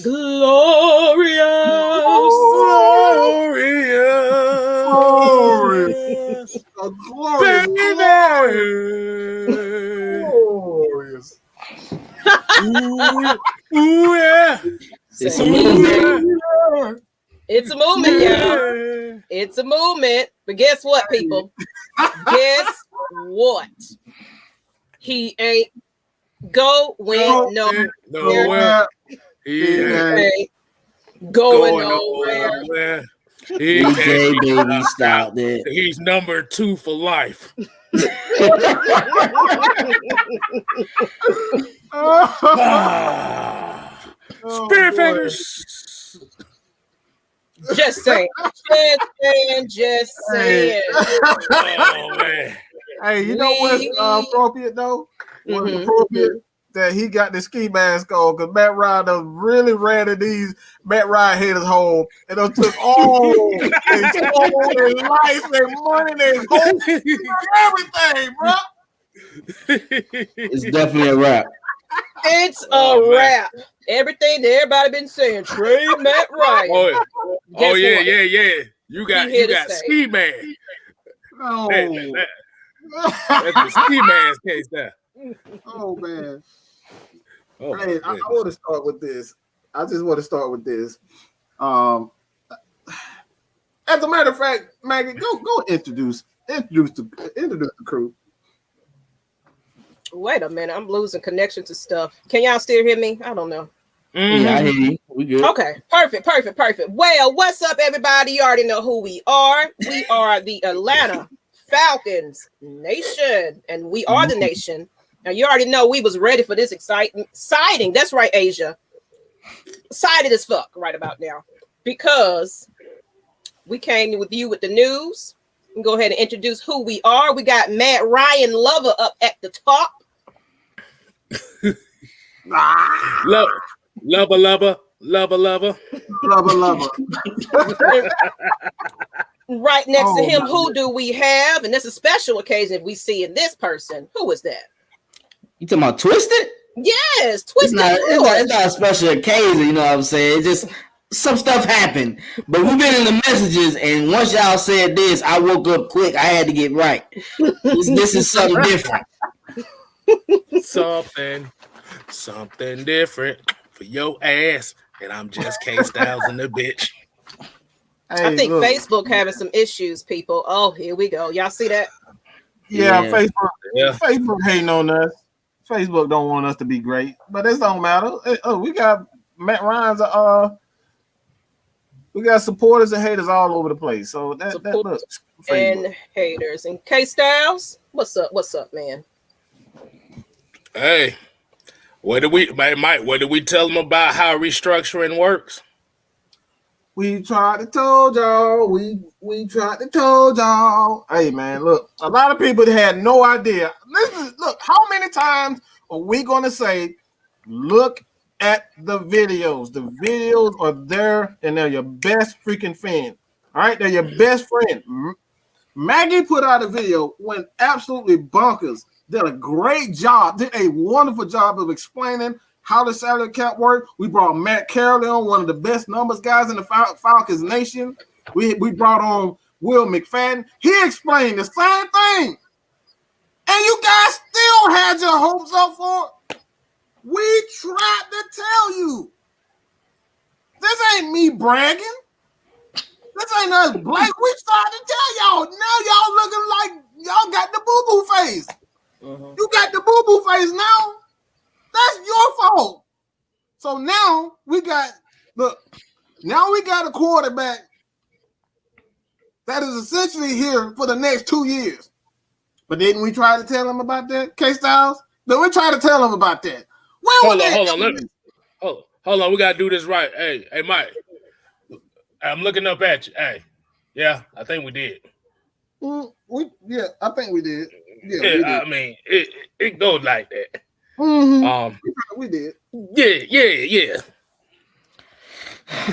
Glorious. Glorious. Ooh, yeah. It's a movement. It's a movement, y'all. It's a movement. But guess what, people? Guess what? He ain't going nowhere. He ain't going nowhere. DJ baby stop that. He's number 2 for life. Spirit fingers. Just saying. Just saying. Oh, man. Hey, you know what's appropriate though? What's appropriate that he got the ski mask on because Matt Ryan done really ran to these Matt Ryan haters home and done took all their life, their money, their home, everything, bro. It's definitely a wrap. It's a wrap. Everything that everybody been saying, trade Matt Ryan. Oh yeah. You got ski man. No. That's the ski man's case there. Oh man. Oh, hey, I want to start with this. I just want to start with this. As a matter of fact, Maggie, go introduce the crew. Wait a minute, I'm losing connection to stuff. Can y'all still hear me? I don't know. Yeah, I hear you. We good. Okay, perfect. Well, what's up, everybody? You already know who we are. We are the Atlanta Falcons Nation, and we are the nation. Now, you already know we was ready for this exciting. That's right, Asia. Excited as fuck right about now because we came with you with the news. We can go ahead and introduce who we are. We got Matt Ryan Lover up at the top. Lover. Right next to him, who do we have? And that's a special occasion if we see in this person. Who is that? You talking about Twisted? Yes, Twisted. It's not a special occasion, you know what I'm saying? It's just some stuff happened. But we've been in the messages, and once y'all said this, I woke up quick. I had to get right. This is something different. Something different for your ass. And I'm just KStlyz in the bitch. Hey, I think Facebook having some issues, people. Oh, here we go. Y'all see that? Yeah. Facebook hating on us. Facebook don't want us to be great, but it don't matter. We got Matt Ryan's. We got supporters and haters all over the place. So that looks and haters. And KStlyz, what's up, man? Hey, what did we tell them about how restructuring works? We tried to told y'all. We tried to told y'all. Hey man, look, a lot of people had no idea. Look, how many times are we gonna say, look at the videos? The videos are there and they're your best freaking fan. All right, they're your best friend. Maggie put out a video, went absolutely bonkers, did a great job, did a wonderful job of explaining how the salary cap worked. We brought Matt Carroll on, one of the best numbers guys in the Falcons Nation. We brought on Will McFadden. He explained the same thing. And you guys still had your hopes up for it. We tried to tell you. This ain't me bragging. This ain't us black. We tried to tell y'all. Now y'all looking like y'all got the boo-boo face. You got the boo-boo face now. That's your fault. So now we got a quarterback that is essentially here for the next 2 years. But didn't we try to tell him about that, KStlyz? Then we try to tell him about that. Hold on. We gotta do this right. Hey, Mike. I'm looking up at you. Hey, yeah, I think we did. I think we did. Yeah, we did. I mean, it goes like that. We did. Yeah.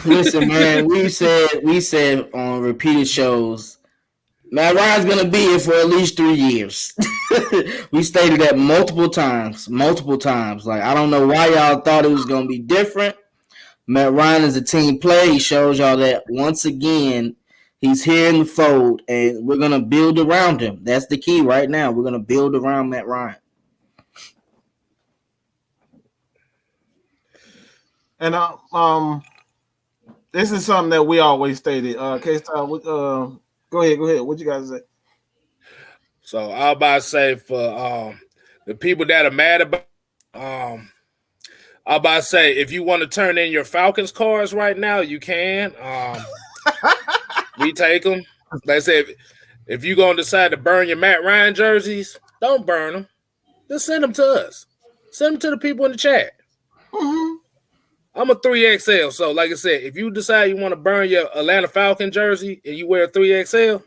Listen, man, we said on repeated shows, Matt Ryan's gonna be here for at least 3 years. We stated that multiple times. Like, I don't know why y'all thought it was gonna be different, Matt Ryan is a team player. He shows y'all that once again. He's here in the fold, and we're gonna build around him. That's the key right now. We're gonna build around Matt Ryan. And this is something that we always stated. KStlyz, go ahead. What you guys say? So I was about to say for the people that are mad about, I was about to say if you want to turn in your Falcons cards right now, you can. We take them. Like I said, if you're gonna decide to burn your Matt Ryan jerseys, don't burn them. Just send them to us. Send them to the people in the chat. Mm-hmm. I'm a 3XL, so like I said, if you decide you want to burn your Atlanta Falcon jersey and you wear a 3XL,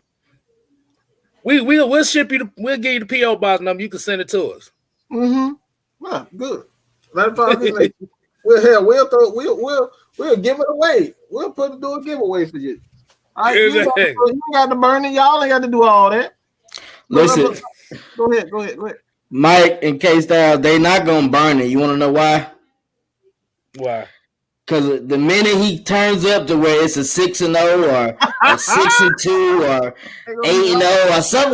we'll ship you. We'll give you the PO box number. You can send it to us. Mm-hmm. Well, good. That's all good. We'll give it away. We'll do a giveaway for you. All right, you got to burn it. Y'all ain't got to do all that. Listen, go ahead. Mike and KStlyz, they not gonna burn it. You want to know why? Why? Because the minute he turns up to where it's a 6-0 or a 6-2 or 8-0 or some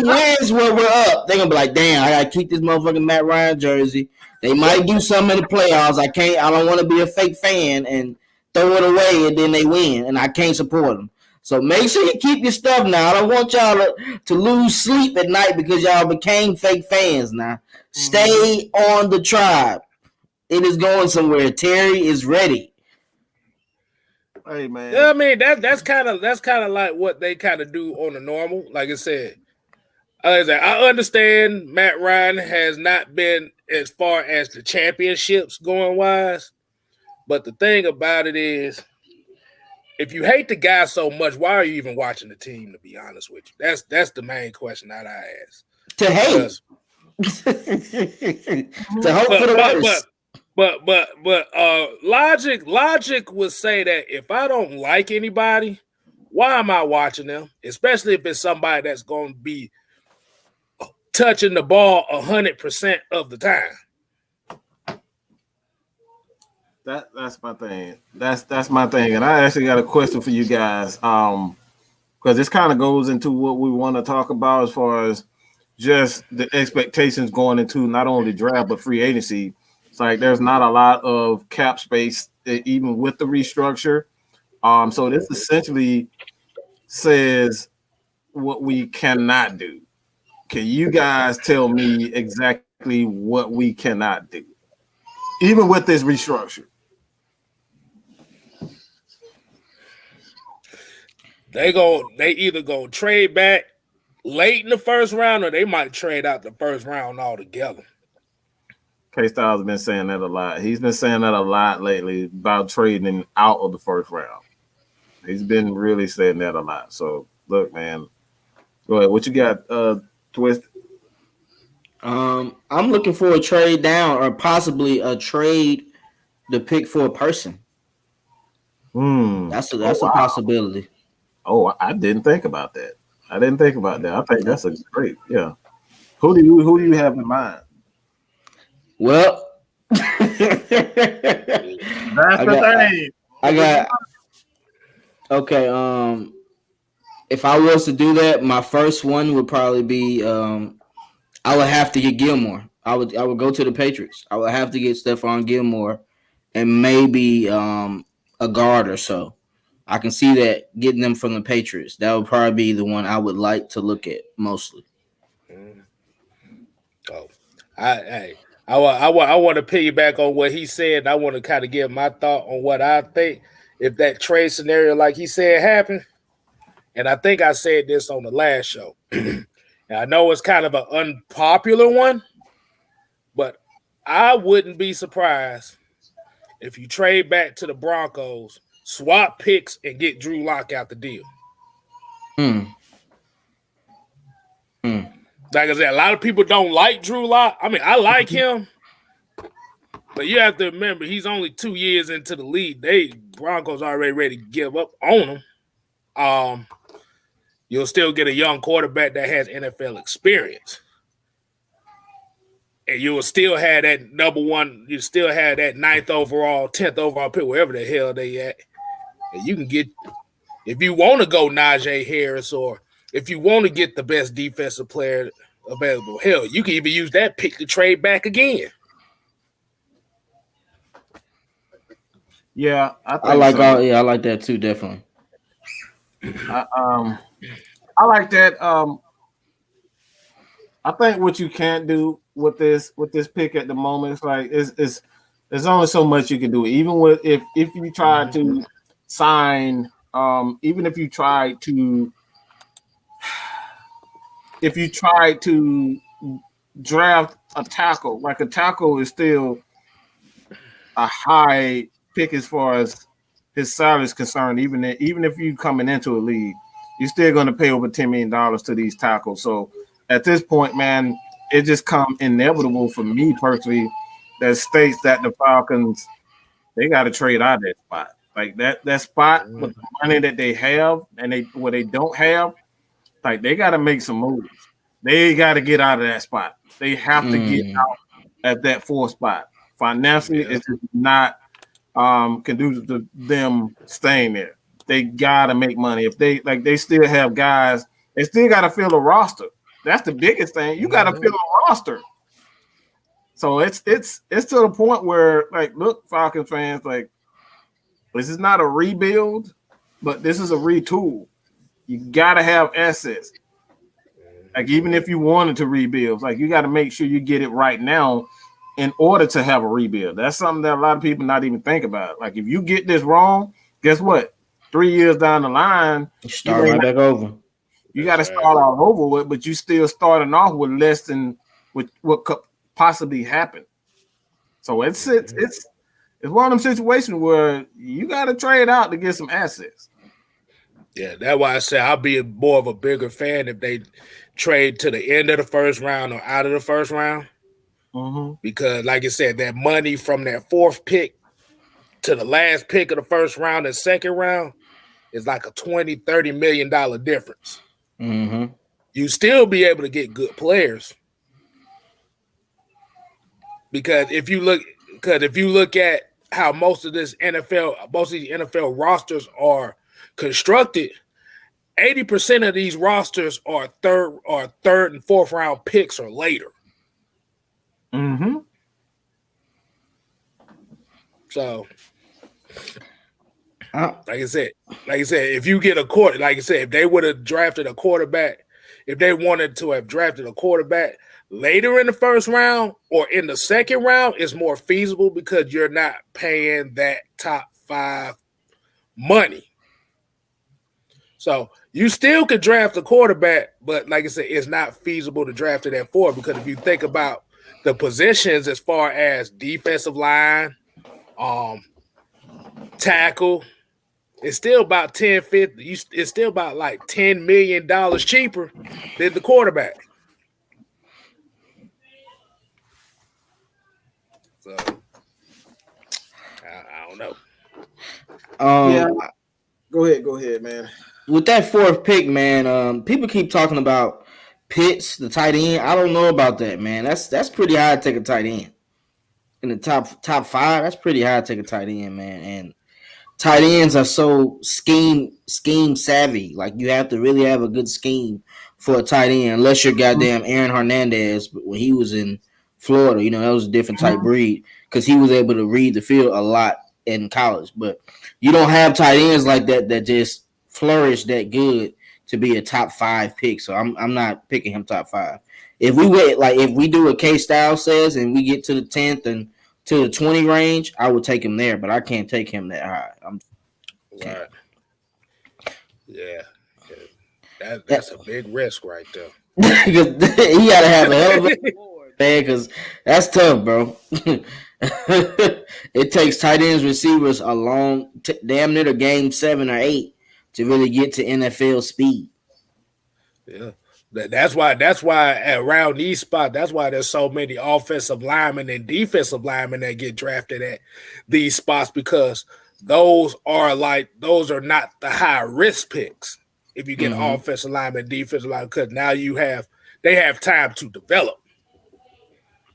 wins where we're up, they're gonna be like, damn, I gotta keep this motherfucking Matt Ryan jersey. They might do something in the playoffs. I don't want to be a fake fan and throw it away and then they win and I can't support them. So make sure you keep your stuff now. I don't want y'all to lose sleep at night because y'all became fake fans now. Stay on the tribe. It is going somewhere. Terry is ready. Hey man. Yeah, I mean that's kind of like what they kind of do on the normal. Like I said, I understand Matt Ryan has not been as far as the championships going wise, but the thing about it is, if you hate the guy so much, why are you even watching the team? To be honest with you, that's the main question that I ask. To hate. To hope for the worst. But logic would say that if I don't like anybody, why am I watching them? Especially if it's somebody that's going to be touching the ball 100% of the time. That's my thing. That's my thing. And I actually got a question for you guys. Because this kind of goes into what we want to talk about as far as just the expectations going into not only draft but free agency. It's like there's not a lot of cap space even with the restructure. So this essentially says what we cannot do. Can you guys tell me exactly what we cannot do, even with this restructure? They either go trade back late in the first round or they might trade out the first round altogether. KStlyz has been saying that a lot. He's been saying that a lot lately about trading out of the first round. He's been really saying that a lot. So look, man, go ahead. What you got, Twist? I'm looking for a trade down or possibly a trade to pick for a person. That's a possibility. Oh, I didn't think about that. I think that's a great, yeah. Who do you have in mind? Well, that's the thing. I got okay. If I was to do that, my first one would probably be I would have to get Gilmore. I would go to the Patriots. I would have to get Stephon Gilmore and maybe a guard or so. I can see that getting them from the Patriots. That would probably be the one I would like to look at mostly. Oh, I want to piggyback on what he said. I want to kind of give my thought on what I think if that trade scenario, like he said, happened. And I think I said this on the last show. And I know it's kind of an unpopular one, but I wouldn't be surprised if you trade back to the Broncos, swap picks, and get Drew Lock out the deal. Like I said, a lot of people don't like Drew Lock. I mean, I like him, but you have to remember he's only 2 years into the league. Broncos already ready to give up on him. You'll still get a young quarterback that has NFL experience. and you will still have that number one. You still have that 9th overall, 10th overall pick, wherever the hell they at. And you can get, if you want to go Najee Harris, or if you want to get the best defensive player available, hell, you can even use that pick to trade back again. Yeah, I like I like that too, definitely. I like that. I think what you can't do with this pick at the moment is like there's only so much you can do. Even with if you try to sign, even if you try to draft a tackle, like a tackle is still a high pick as far as his salary is concerned. Even if you coming into a league, you're still going to pay over $10 million to these tackles. So at this point, man, it just come inevitable for me personally that states that the Falcons, they got to trade out of that spot. Like that spot with the money that they have and what they don't have, like they got to make some moves. They got to get out of that spot. They have to get out at that 4th spot. Financially, it's just not conducive to them staying there. They got to make money. If they still have guys, they still got to fill a roster. That's the biggest thing. You got to fill a roster. So it's to the point where, like, look, Falcons fans, like, this is not a rebuild, but this is a retool. You got to have assets. Like, even if you wanted to rebuild, like, you got to make sure you get it right now in order to have a rebuild. That's something that a lot of people not even think about. Like, if you get this wrong, guess what? 3 years down the line, start right back over. You got to start all over with, but you still starting off with less than what could possibly happen. So it's one of them situations where you got to trade out to get some assets. Yeah, that's why I say I'll be more of a bigger fan if they trade to the end of the first round or out of the first round. Because, like I said, that money from that 4th pick to the last pick of the first round and second round is like a $20-30 million difference. You still be able to get good players. Because if you look at how most of these NFL rosters are constructed, 80% of these rosters are third and 4th round picks or later. So, like I said, if you get a quarter, like I said, if they would have drafted a quarterback, if they wanted to have drafted a quarterback later in the first round or in the second round, it's more feasible because you're not paying that top 5 money. So you still could draft a quarterback, but like I said, it's not feasible to draft it at 4 because if you think about the positions as far as defensive line, tackle, it's still about 10-50. It's still about like $10 million cheaper than the quarterback. So I don't know. Yeah. Go ahead, man. With that 4th pick, man, people keep talking about Pitts, the tight end. I don't know about that, man. That's pretty high to take a tight end. In the top 5, that's pretty high to take a tight end, man. And tight ends are so scheme savvy. Like, you have to really have a good scheme for a tight end, unless you're goddamn Aaron Hernandez when he was in Florida. You know, that was a different type breed because he was able to read the field a lot in college. But you don't have tight ends like that just flourish that good to be a top 5 pick. So I'm not picking him top 5. If we wait, like if we do what KStlyz says and we get to the 10th and to the 20 range, I would take him there, but I can't take him that high. Right. Yeah. That's a big risk right there. Because he got to have a hell of a board, man, because that's tough, bro. It takes tight ends, receivers a long, damn near to game 7 or 8 to really get to NFL speed. Yeah. That's why around these spots, that's why there's so many offensive linemen and defensive linemen that get drafted at these spots, because those are not the high risk picks. If you get an offensive lineman, defensive lineman, because now they have time to develop.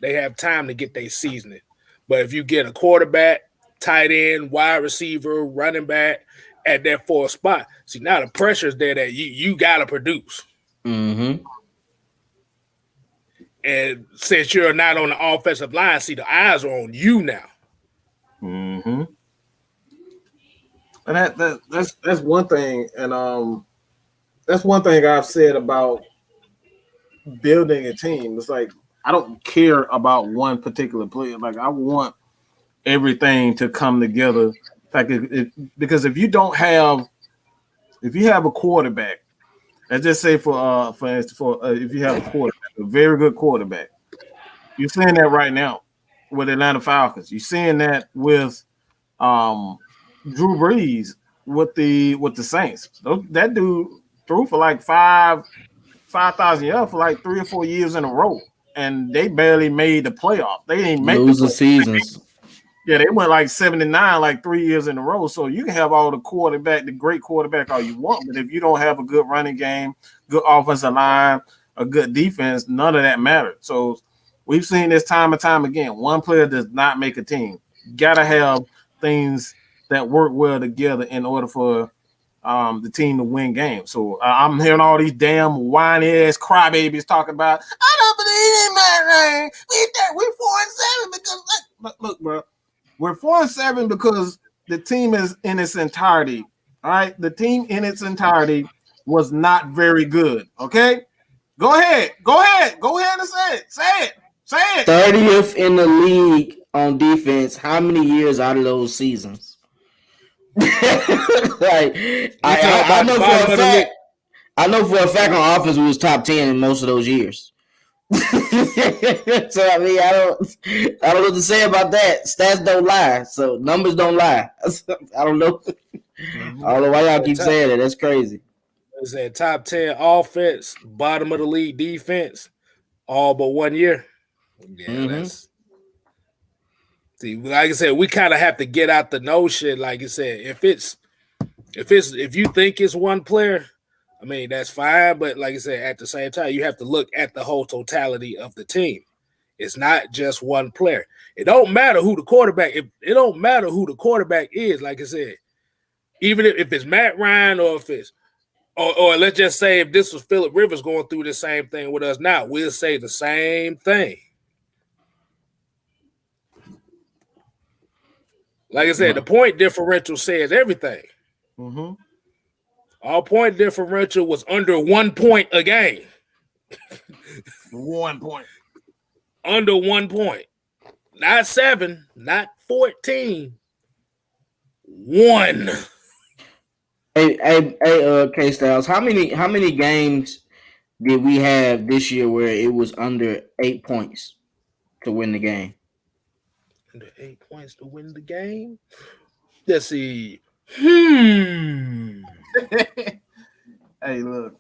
they have time to get their seasoning. But if you get a quarterback, tight end, wide receiver, running back at that fourth spot, see now the pressure is there that you got to produce. Mm-hmm. And since you're not on the offensive line, see the eyes are on you now. Mm-hmm. And that's one thing, and that's one thing I've said about building a team. It's like I don't care about one particular player. Like I want everything to come together. Like because if you have a quarterback, let's just say for instance, if you have a quarterback, a very good quarterback, you're seeing that right now with Atlanta Falcons. You're seeing that with Drew Brees with the Saints. That dude threw for like 5,000 yards for like 3 or 4 years in a row, and they barely made the playoff. They didn't make losing seasons. Yeah, they went like 7-9 like 3 years in a row. So you can have all the great quarterback all you want, but if you don't have a good running game, good offensive line, a good defense, none of that matters. So we've seen this time and time again. One player does not make a team. You gotta have things that work well together in order for the team to win games. So I'm hearing all these damn whiny ass crybabies talking about, I don't believe in my ring. We're 4-7 because look, bro. We're 4-7 because the team is in its entirety. All right. The team in its entirety was not very good. Okay. Go ahead and say it. 30th in the league on defense. How many years out of those seasons? Like I know for a fact. I know for a fact on offense we was top 10 in most of those years. So I mean, I don't know what to say about that. Stats don't lie, so numbers don't lie. I don't know. I don't know why y'all keep saying that. That's crazy. Is that top 10 offense, bottom of the league defense, all but 1 year? Yeah, that's. See, like I said, we kind of have to get out the notion. Like I said, if you think it's one player, I mean, that's fine. But like I said, at the same time, you have to look at the whole totality of the team. It's not just one player. It don't matter who the quarterback. It don't matter who the quarterback is. Like I said, even if it's Matt Ryan or if it's or let's just say if this was Phillip Rivers going through the same thing with us now, we'll say the same thing. Like I said, the point differential says everything. Mm-hmm. Our point differential was under 1 point a game. 1 point. Under 1 point. Not 7, not 14. 1. Hey, KStlyz, how many games did we have this year where it was under 8 points to win the game? Under 8 points to win the game? Let's see. Hey, look.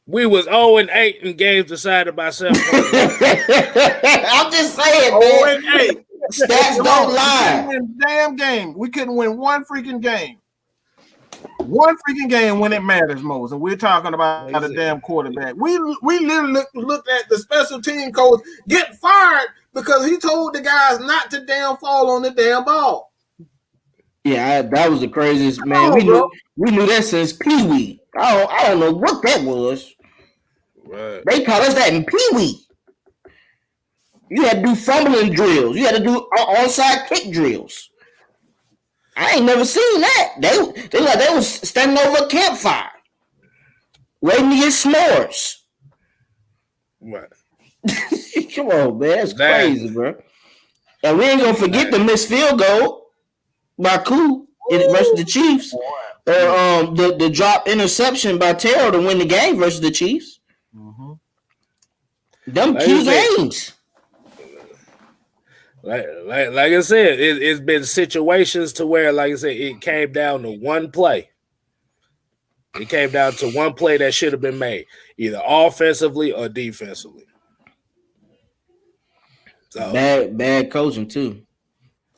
We was 0-8 in games decided by 7 points. I'm just saying, man. 0-8. Stats don't lie. We couldn't win damn game. We couldn't win one freaking game. One freaking game when it matters most. And we're talking about the damn quarterback. We literally looked at the special team coach get fired because he told the guys not to damn fall on the damn ball. Yeah, that was the craziest, man. We knew that since Pee Wee. I don't know what that was. Right. They call us that in Pee Wee. You had to do fumbling drills. You had to do onside kick drills. I ain't never seen that. They was standing over a campfire, waiting to get s'mores. Right. Come on, man. That's crazy, bro. And we ain't gonna forget the missed field goal by Koo versus the Chiefs. Or the drop interception by Terrell to win the game versus the Chiefs. Mm-hmm. Them key games. Like I said, it's been situations to where, like I said, it came down to one play. It came down to one play that should have been made, either offensively or defensively. So, bad coaching too.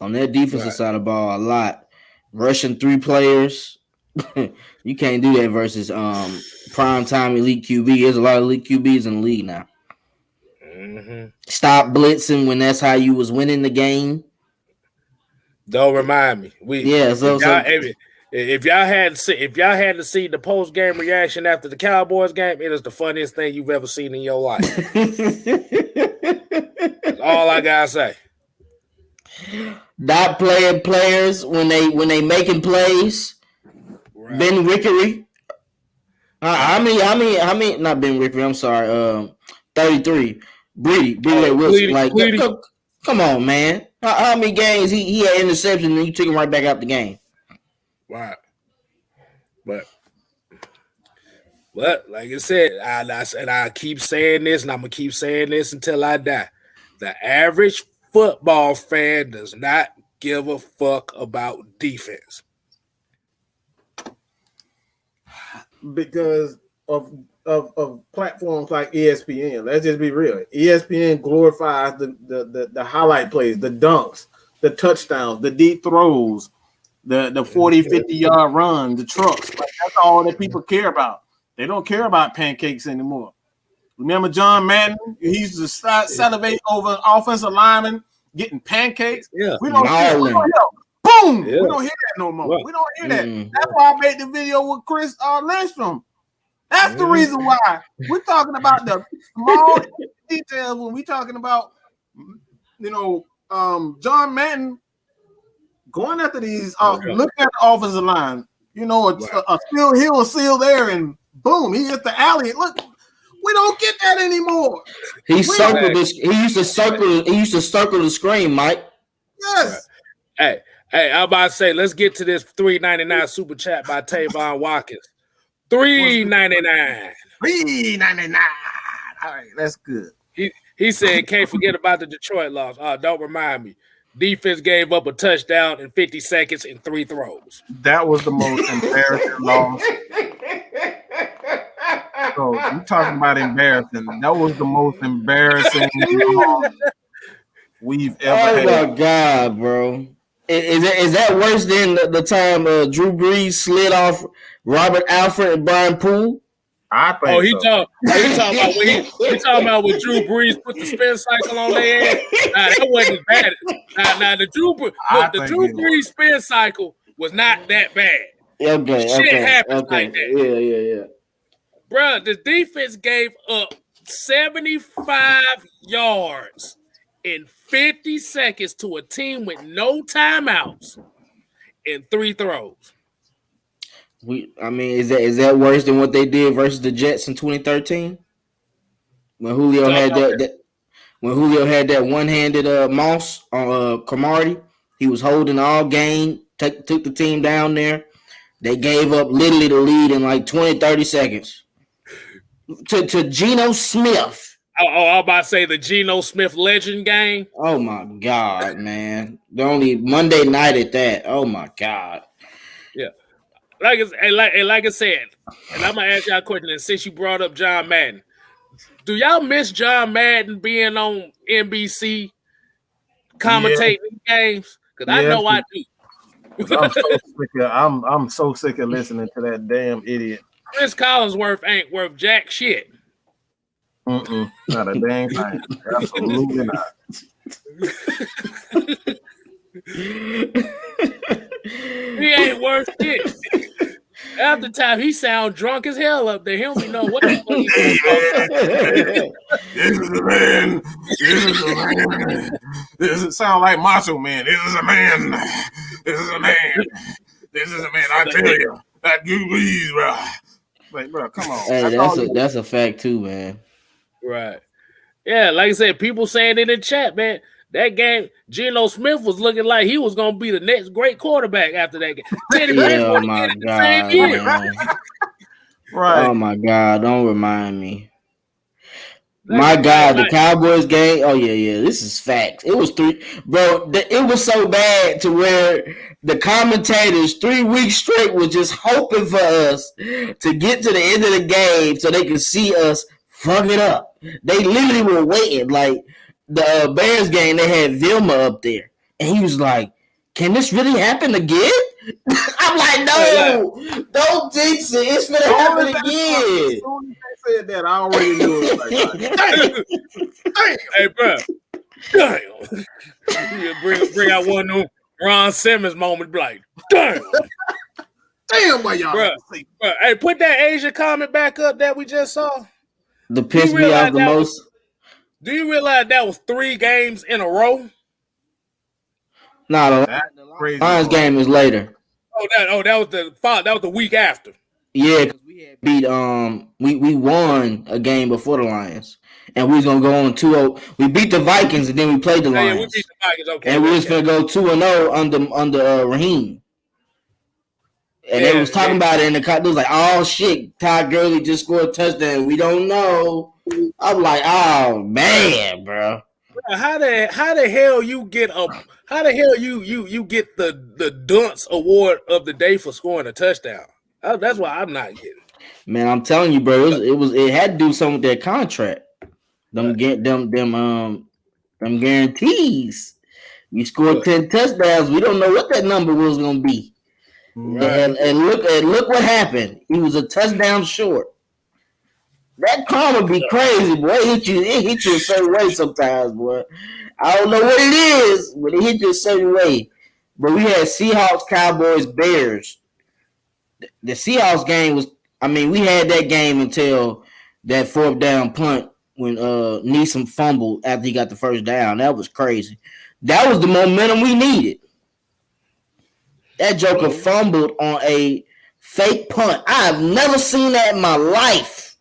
On that defensive side of the ball, a lot. Rushing 3 players. You can't do that versus prime time elite QB. There's a lot of elite QBs in the league now. Mm-hmm. Stop blitzing when that's how you was winning the game. Don't remind me. If y'all hadn't seen the post game reaction after the Cowboys game, it is the funniest thing you've ever seen in your life. That's all I gotta say. Not playing players when they making plays. Right. Ben Rickery. How many? Not Ben Rickery. I'm sorry. 33. Brady Wilson. Come on, man. How many games he had interception and you took him right back out the game? Right. But like I said, I keep saying this, and I'm gonna keep saying this until I die. The average football fan does not give a fuck about defense because of platforms like ESPN. Let's just be real. ESPN glorifies the highlight plays, the dunks, the touchdowns, the deep throws, the 40, 50-yard run, the trucks. Like, that's all that people care about. They don't care about pancakes anymore. Remember John Madden? He used to salivate over offensive linemen getting pancakes. Yeah. We don't hear. Boom! Yeah. We don't hear that no more. Right. We don't hear that. That's why I made the video with Chris Lindstrom. That's the reason why we're talking about the small details when we're talking about, John Madden going after these. Look at the offensive line. A Phil Hill seal there, and boom, he hit the alley. Look, we don't get that anymore. He used to circle the screen, Mike. Yes. Hey, I'm about to say, let's get to this $3.99 super chat by Tavon Watkins. $3.99. $3.99. All right, that's good. He said, can't forget about the Detroit loss. Don't remind me. Defense gave up a touchdown in 50 seconds in 3 throws. That was the most embarrassing loss. So you're talking about embarrassing. That was the most embarrassing loss we've ever had. Oh my God, bro. Is that worse than the time Drew Brees slid off Robert Alford and Brian Poole? I think he talking about when Drew Brees put the spin cycle on their ass. Nah, that wasn't as bad. Now the Drew Brees spin cycle was not that bad. Shit happens like that. Yeah. Bruh, the defense gave up 75 yards in 50 seconds to a team with no timeouts in 3 throws. Is that worse than what they did versus the Jets in 2013? When Julio had that one-handed moss on Cromartie, he was holding all game, took the team down there. They gave up literally the lead in like 20, 30 seconds to Geno Smith. I'm about to say the Geno Smith legend game. Oh my God, man! The only Monday night at that. Oh my God. Yeah. Like I said, and I'm gonna ask y'all a question. And since you brought up John Madden, do y'all miss John Madden being on NBC commentating games? Because I know I do. I'm so sick of listening to that damn idiot. Chris Collinsworth ain't worth jack shit. Not a dang thing. Absolutely not. He ain't worth shit. Half the time he sound drunk as hell up there. He don't even know what the fuck he's talking. This is a man. This is a man. This is sound like Macho Man. This is a man. This is a man. This is a man. I tell you, that Drew Brees, bro. Like, bro, come on. Hey, that's a fact too, man. Right. Yeah, like I said, people saying it in the chat, man. That game, Geno Smith was looking like he was going to be the next great quarterback after that game. Oh, my God. Right. Oh, my God. Don't remind me. My God, the Cowboys game. Oh, yeah. This is facts. It was 3. Bro, it was so bad to where the commentators 3 weeks straight was just hoping for us to get to the end of the game so they could see us fuck it up. They literally were waiting. Like, the Bears game, they had Vilma up there. And he was like, can this really happen again? I'm like, no, don't jinx it. It's going to happen again. As soon as they said that, I already knew it. Like, damn. Hey, bro. Damn. You bring out one of them Ron Simmons moment, be like, damn. Damn, what y'all Bro, hey, put that Asia comment back up that we just saw. The piss me off the most. Do you realize that was 3 games in a row? No, the Lions game is later. That was the week after. Yeah, because we had beat we won a game before the Lions, and we was gonna go on 2-0. We beat the Vikings, and then we played the Lions. Yeah, we beat the Vikings. Okay, and we was gonna go 2-0 under Raheem. And they was talking about it in the car. They was like, "Oh shit, Todd Gurley just scored a touchdown. We don't know." I'm like, "Oh man, bro. How the hell you get you get the dunce award of the day for scoring a touchdown? That's why I'm not getting. Man, I'm telling you, bro. It had to do something with their contract. Them guarantees. We scored 10 touchdowns. We don't know what that number was gonna be. Right. And look what happened. He was a touchdown short. That karma be crazy, boy. It hit you a certain way sometimes, boy. I don't know what it is, but it hit you a certain way. But we had Seahawks, Cowboys, Bears. The Seahawks game was, we had that game until that 4th down punt when Neeson fumbled after he got the first down. That was crazy. That was the momentum we needed. That joker fumbled on a fake punt. I've never seen that in my life.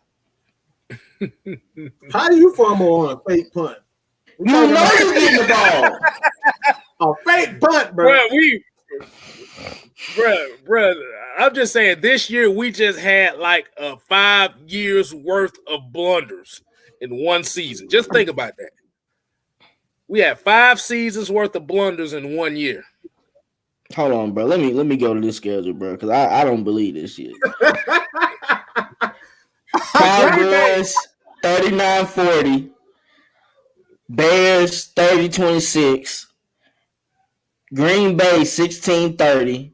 How do you fumble on a fake punt? You know you're getting the ball. A fake punt, bro. Bro, I'm just saying this year we just had like 5 years worth of blunders in one season. Just think about that. We had 5 seasons worth of blunders in 1 year. Hold on, bro. Let me go to this schedule, bro, because I don't believe this shit. Cowboys 39-40. Bears 30-26. Green Bay 16-30.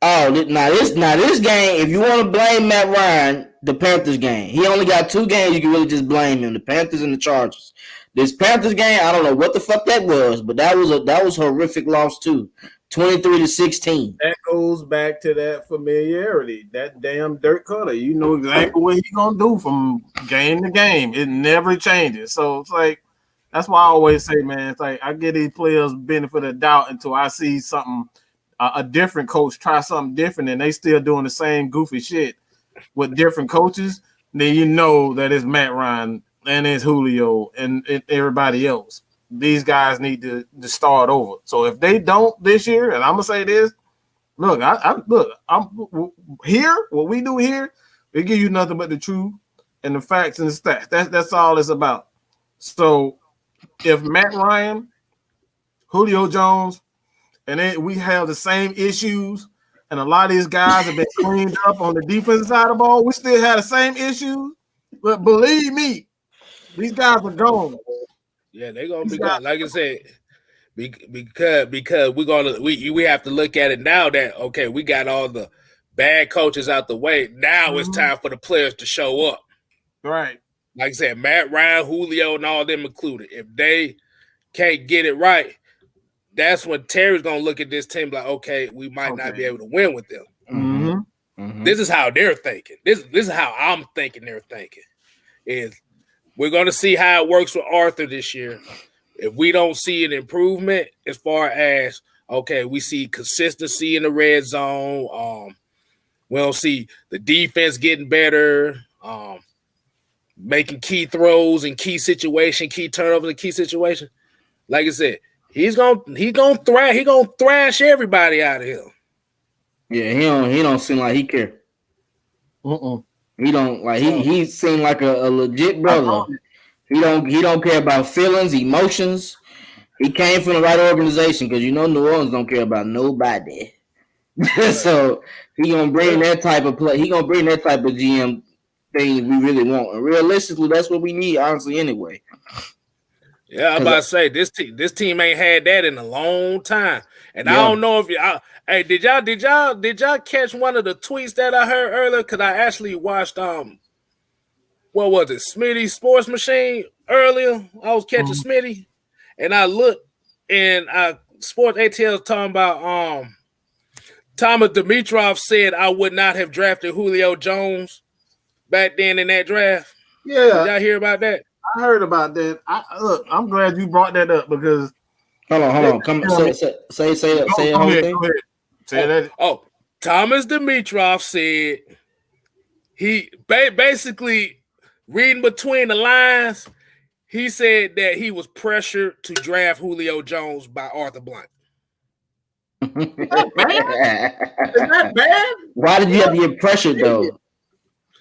Oh, now this game, if you want to blame Matt Ryan, the Panthers game. He only got 2 games you can really just blame him, the Panthers and the Chargers. This Panthers game, I don't know what the fuck that was, but that was a horrific loss too. 23-16. That goes back to that familiarity. That damn Dirk Cutter. You know exactly what he's gonna do from game to game. It never changes. So it's like that's why I always say, man, it's like I give these players benefit of the doubt until I see something, a different coach try something different, and they still doing the same goofy shit with different coaches. Then you know that it's Matt Ryan and it's Julio and everybody else. These guys need to start over. So if they don't this year, and I'm gonna say this, look, I'm here. What we do here, we give you nothing but the truth and the facts and the stats. That's all it's about. So if Matt Ryan, Julio Jones, and then we have the same issues, and a lot of these guys have been cleaned up on the defensive side of the ball, we still have the same issues. But believe me, these guys are gone. Yeah, they're gonna be gone. Like I said, because we have to look at it now that okay, we got all the bad coaches out the way. Now it's time for the players to show up. Right. Like I said, Matt Ryan, Julio, and all them included. If they can't get it right, that's when Terry's gonna look at this team like, okay, we might not be able to win with them. Mm-hmm. Mm-hmm. This is how they're thinking. This is how I'm thinking they're thinking. Is we're going to see how it works with Arthur this year. If we don't see an improvement as far as, okay, we see consistency in the red zone. We don't see the defense getting better, making key throws in key situation, key turnovers in key situation. Like I said, he's gonna thrash everybody out of here. Yeah, he don't seem like he care. He don't like he seemed like a legit brother. He don't care about feelings, emotions. He came from the right organization because New Orleans don't care about nobody. So he gonna bring that type of play. He gonna bring that type of GM thing we really want. And realistically, that's what we need, honestly, anyway. Yeah, I'm about to say this team ain't had that in a long time. And I don't know if hey, did y'all catch one of the tweets that I heard earlier? Because I actually watched what was it, Smitty Sports Machine earlier. I was catching Smitty, and I looked, and Sports ATL was talking about Thomas Dimitroff said I would not have drafted Julio Jones back then in that draft. Yeah, did y'all hear about that? I heard about that. Look, I'm glad you brought that up because. Hold on. Come say the whole thing. Go ahead. Say that. Oh, Thomas Dimitroff said he basically reading between the lines. He said that he was pressured to draft Julio Jones by Arthur Blank. Is that bad? Why did you have to get pressured though?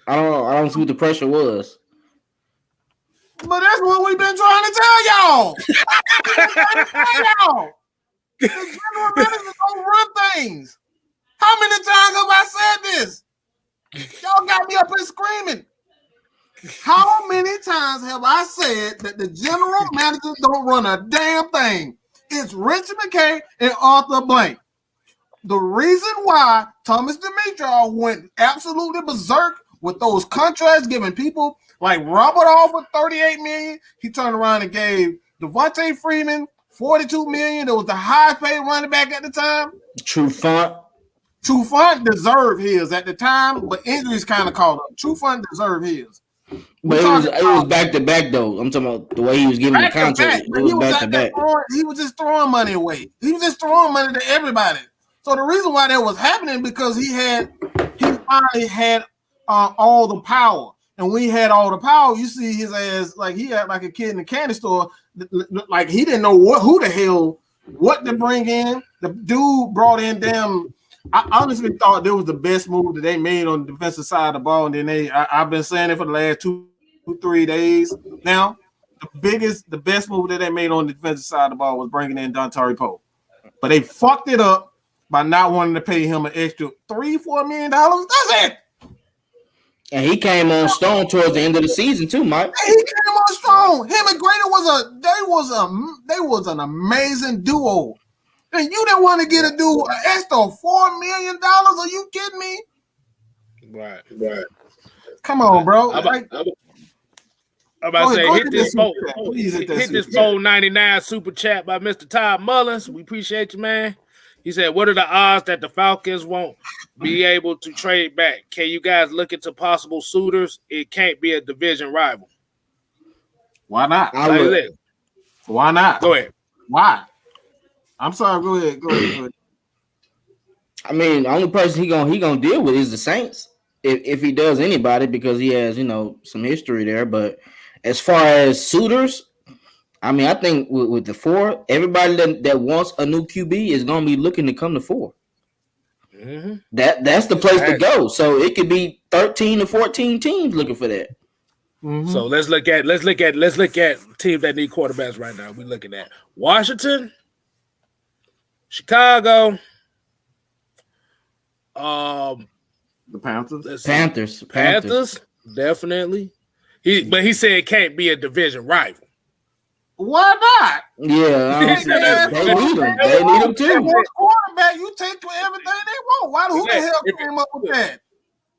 I don't see what the pressure was. But that's what we've been trying to tell y'all. The general manager don't run things. How many times have I said this? Y'all got me up here screaming. How many times have I said that the general managers don't run a damn thing? It's Richard McKay and Arthur Blank. The reason why Thomas Dimitroff went absolutely berserk with those contracts, giving people like Robert Alford $38 million. He turned around and gave Devontae Freeman $42 million. That was the highest paid running back at the time. Trufant deserved his at the time, but injuries kind of caught up. Trufant deserved his. But it was back to back though. I'm talking about the way he was giving the contract. It was back to back. He was just throwing money away. He was just throwing money to everybody. So the reason why that was happening because he finally had all the power. And when he had all the power, you see his ass like he had like a kid in the candy store, like he didn't know who the hell what to bring in. The dude brought in them. I honestly thought that was the best move that they made on the defensive side of the ball. And then I've been saying it for the last 2-3 days now. The best move that they made on the defensive side of the ball was bringing in Dontari Poe. But they fucked it up by not wanting to pay him an extra $3-4 million. That's it. And he came on strong towards the end of the season too, Mike. He came on strong. Him and Grader was an amazing duo. And you didn't want to get a dude an extra $4 million? Are you kidding me? Right. Come on, bro. I'm about to say hit this $4.99 super chat by Mr. Todd Mullins. We appreciate you, man. He said, "What are the odds that the Falcons won't be able to trade back? Can you guys look into possible suitors? It can't be a division rival." Why not? Why not? Go ahead. Why? I'm sorry. Go ahead. I mean, the only person he gonna deal with is the Saints if he does anybody because he has some history there. But as far as suitors, I mean, I think with the 4, everybody that wants a new QB is gonna be looking to come to 4. Mm-hmm. That's the place to go. So it could be 13 to 14 teams looking for that. Mm-hmm. So let's look at teams that need quarterbacks right now. We're looking at Washington, Chicago, the Panthers. Panthers, definitely. He said it can't be a division rival. Why not? Yeah, they need them. They need them too. They want quarterback, you take everything they want. Who the hell came up with that?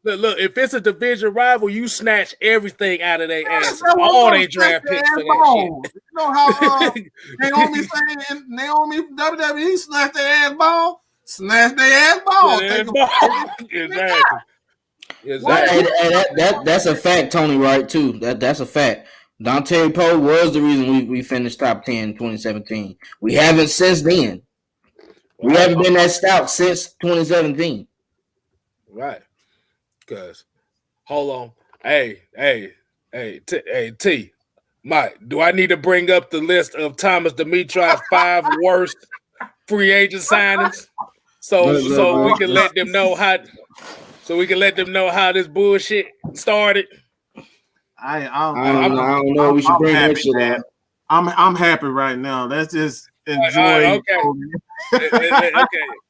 Look, if it's a division rival, you snatch everything out of their ass. All they draft picks for that shit. You know how Naomi WWE snatched their ass ball? Snatch their ass ball. Exactly. That's a fact, Tony, right, too. That's a fact. Dontari Poe was the reason we finished top 10 in 2017. We haven't since then. We haven't been that stout since 2017. Right. Because, hold on. Hey, T. Mike, do I need to bring up the list of Thomas Dimitroff's 5 worst free agent signings? So we can let them know how this bullshit started. I don't know. We should bring that shit up. I'm happy right now. Let's just enjoy. Okay,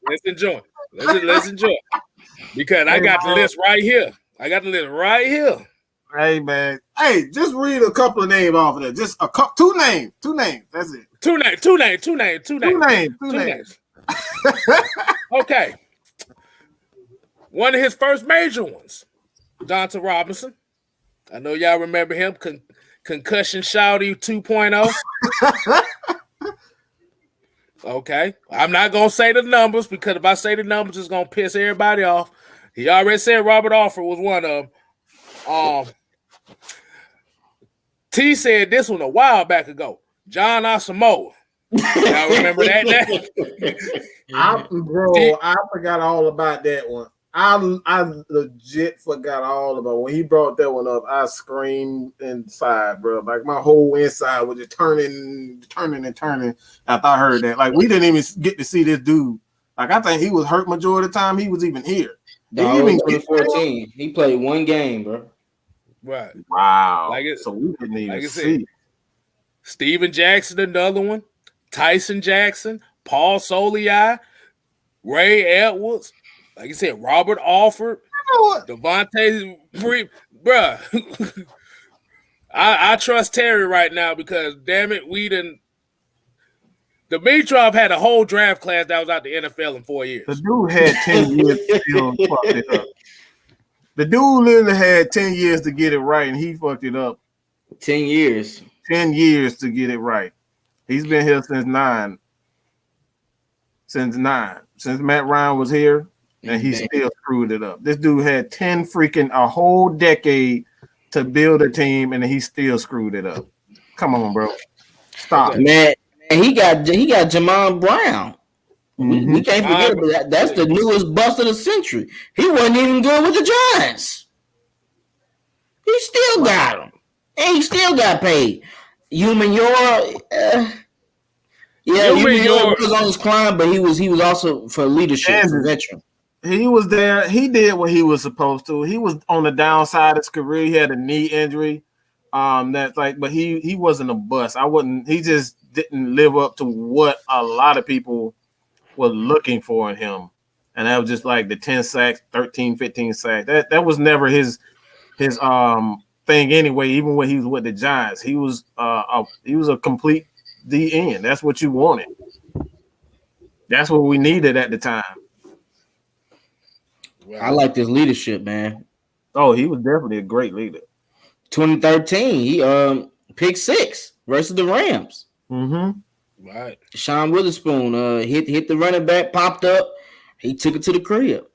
let's enjoy. Let's enjoy. Because I got the list right here. Hey man. Hey, just read a couple of names off of that. Just two names. That's it. Two names. Okay. One of his first major ones, Donta Robinson. I know y'all remember him. Concussion Shouty 2.0. Okay. I'm not going to say the numbers because if I say the numbers, it's going to piss everybody off. He already said Robert Alford was one of them. T said this one a while back ago. John Asamoah. Y'all remember that? I forgot all about that one. I legit forgot all about when he brought that one up. I screamed inside, bro. Like my whole inside was just turning after I heard that. Like we didn't even get to see this dude. Like I think he was hurt majority of the time he was even here. No, 2014. He played one game, bro. Right. Wow. So we didn't even see. Steven Jackson, another one. Tyson Jackson, Paul Soliai, Ray Edwards. Like you said, Robert Alford, Devontae Free, bruh. I trust Terry right now because damn it, Dimitrov had a whole draft class that was out the NFL in 4 years. The dude had 10 years to still fuck it up. The dude literally had 10 years to get it right, and he fucked it up. 10 years. 10 years to get it right. He's been here since 9. Since Matt Ryan was here. And he still screwed it up. This dude had a whole decade to build a team, and he still screwed it up. Come on, bro. Stop. Man, he got Jamon Brown. Mm-hmm. We can't forget about that. That's the newest bust of the century. He wasn't even good with the Giants. He still got him. And he still got paid. Human Yor was on his climb, but he was also for leadership, for veteran. He was there. He did what he was supposed to. He was on the downside of his career. He had a knee injury. But he wasn't a bust. He just didn't live up to what a lot of people were looking for in him. And that was just like the 10 sacks, 13, 15 sacks. That was never his thing anyway, even when he was with the Giants. He was a complete DN. That's what you wanted. That's what we needed at the time. I like this leadership, man. Oh, he was definitely a great leader. 2013, he picked 6 versus the Rams. Mm-hmm. Right. Sean Witherspoon hit the running back, popped up. He took it to the crib.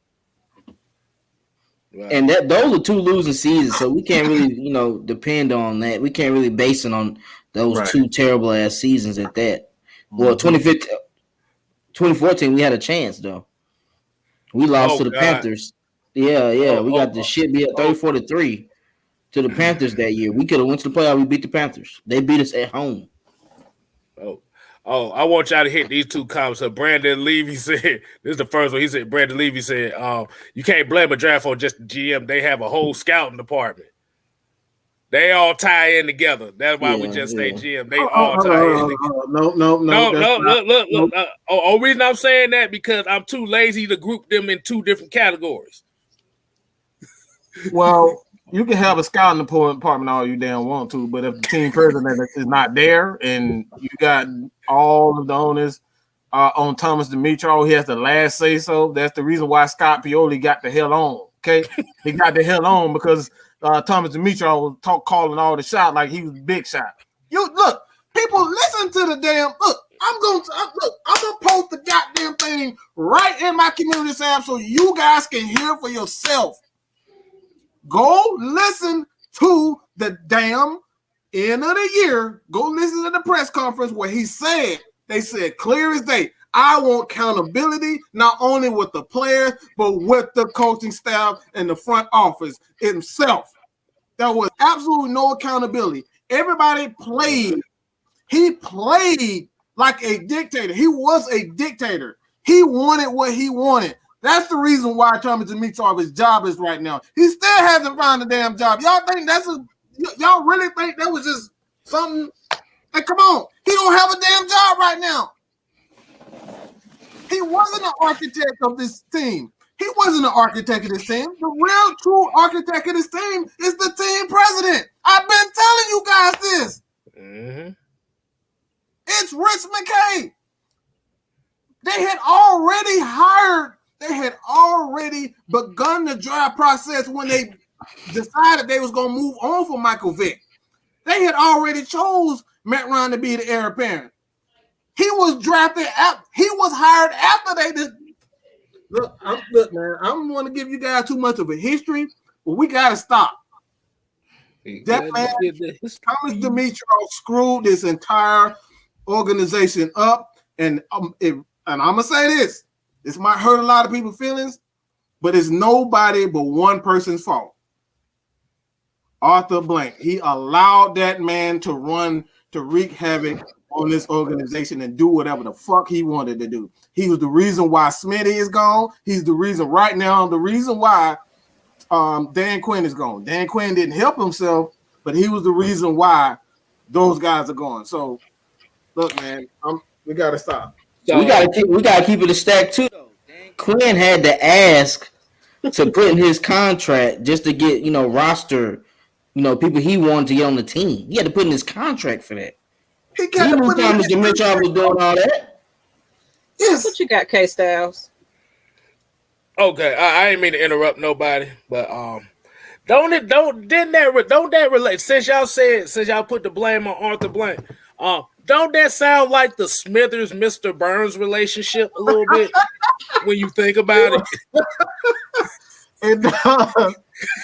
Right. And those are 2 losing seasons, so we can't really, depend on that. We can't really base it on those 2 terrible ass seasons at that. Well, 2014, we had a chance though. We lost to the Panthers. Yeah. We got the shit beat 34-3 to the Panthers that year. We could have went to the playoff. We beat the Panthers. They beat us at home. Oh, I want y'all to hit these 2 comments. So Brandon Levy said, this is the first one. He said, Brandon Levy said, you can't blame a draft on just the GM. They have a whole scouting department. They all tie in together. That's why we just say GM. They all tie in together. No. Look. The reason I'm saying that because I'm too lazy to group them in 2 different categories. Well, you can have a scouting department all you damn want to, but if the team president is not there and you got all of the owners on Thomas Dimitrov, he has the last say so. That's the reason why Scott Pioli got the hell on. Okay, he got the hell on because Thomas Dimitrov was calling all the shots like he was big shot. You look, people listen to the damn look. I'm gonna post the goddamn thing right in my community tab so you guys can hear for yourself. Go listen to the damn end of the year. Go listen to the press conference where they said clear as day, I want accountability not only with the players, but with the coaching staff and the front office himself. There was absolutely no accountability. Everybody played. He played like a dictator. He was a dictator. He wanted what he wanted. That's the reason why Thomas Dimitrov is jobless right now. He still hasn't found a damn job. Y'all think y'all really think that was just something? Hey, come on. He don't have a damn job right now. He wasn't an architect of this team. He wasn't an architect of this team. The real true architect of this team is the team president. I've been telling you guys this. Mm-hmm. It's Rich McKay. They had already begun the draft process when they decided they was gonna move on from Michael Vick. They had already chose Matt Ryan to be the heir apparent. He was drafted out. He was hired after they did. Look, man. I don't want to give you guys too much of a history, but we gotta stop. That man, Thomas Dimitrov, screwed this entire organization up, and I'm gonna say this. This might hurt a lot of people's feelings, but it's nobody but one person's fault. Arthur Blank. He allowed that man to wreak havoc on this organization and do whatever the fuck he wanted to do. He was the reason why Smitty is gone. He's the reason right now, the reason why Dan Quinn is gone. Dan Quinn didn't help himself, but he was the reason why those guys are gone. So, look, man, we gotta stop. We gotta keep it a stack too, though. Dan Quinn had to ask to put in his contract just to get roster, people he wanted to get on the team. He had to put in his contract for that. He got to put in his contract. Was doing all that. Yes. What you got, KStlyz? Okay, I ain't mean to interrupt nobody, but don't that relate? Since y'all put the blame on Arthur Blank, don't that sound like the Smithers Mr. Burns relationship a little bit when you think about it? It does.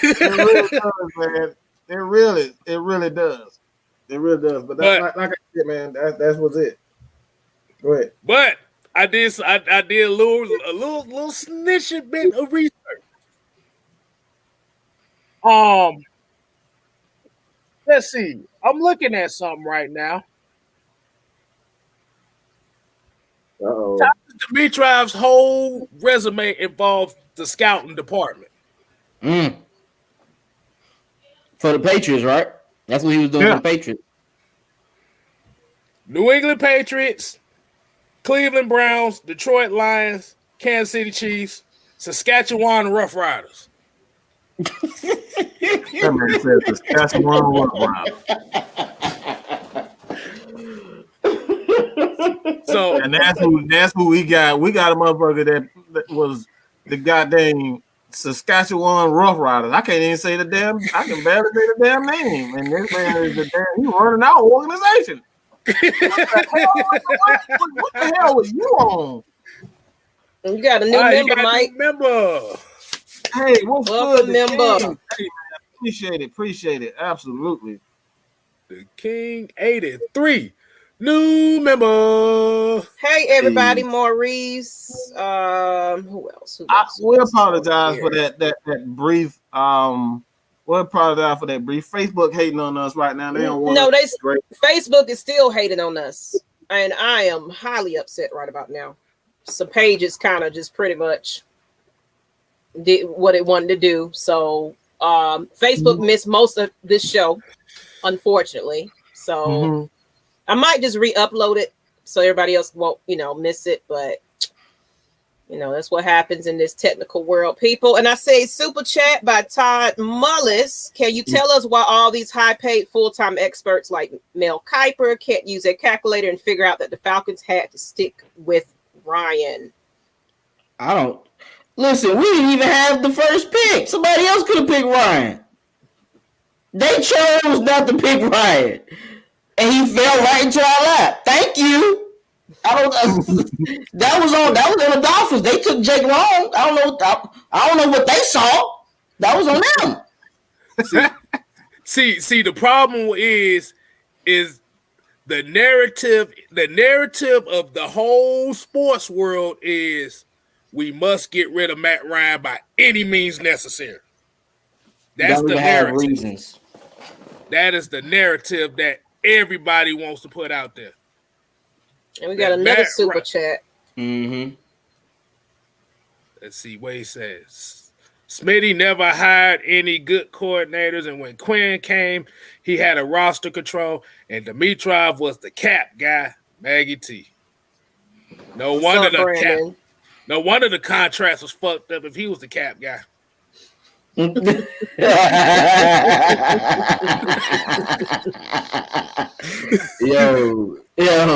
It really does, man. It really does. It really does. But like I said, man, that's what's it. Go ahead. But I did a little snitching bit of research. Let's see. I'm looking at something right now. Uh-oh. Dimitrov's whole resume involved the scouting department. For the Patriots, right? That's what he was doing for the Patriots. New England Patriots, Cleveland Browns, Detroit Lions, Kansas City Chiefs, Saskatchewan Rough Riders. That man said Saskatchewan Rough Riders. So, and that's who we got. We got a motherfucker that was the goddamn Saskatchewan Rough Riders. I can't even say I can barely say the damn name. And this man is he's running our organization. What the hell was you on? You got a new member, Mike. Hey, what's welcome, good? Member. Hey, appreciate it. Absolutely. The King 83. New member. Hey everybody, Maurice. Who else? We apologize for that brief. We'll apologize for that brief. Facebook hating on us right now. They don't want. No, Facebook is still hating on us, and I am highly upset right about now. Some pages kind of just pretty much did what it wanted to do. So Facebook missed most of this show, unfortunately. So. I might just re-upload it so everybody else won't, miss it. But, that's what happens in this technical world, people. And I say super chat by Todd Mullis. Can you tell us why all these high-paid full-time experts like Mel Kiper can't use their calculator and figure out that the Falcons had to stick with Ryan? I don't. Listen, we didn't even have the first pick. Somebody else could have picked Ryan. They chose not to pick Ryan. And he fell right into our lap. Thank you. That was on the Dolphins. They took Jake Long. I don't know what they saw. That was on them. See, the problem is the narrative of the whole sports world is we must get rid of Matt Ryan by any means necessary. That's the narrative. Reasons. That is the narrative that everybody wants to put out there. And we got another super chat. Let's see what he says. Smitty never hired any good coordinators, and when Quinn came, he had a roster control, and Dimitrov was the cap guy. Maggie T. No wonder the contracts was fucked up if he was the cap guy. yo,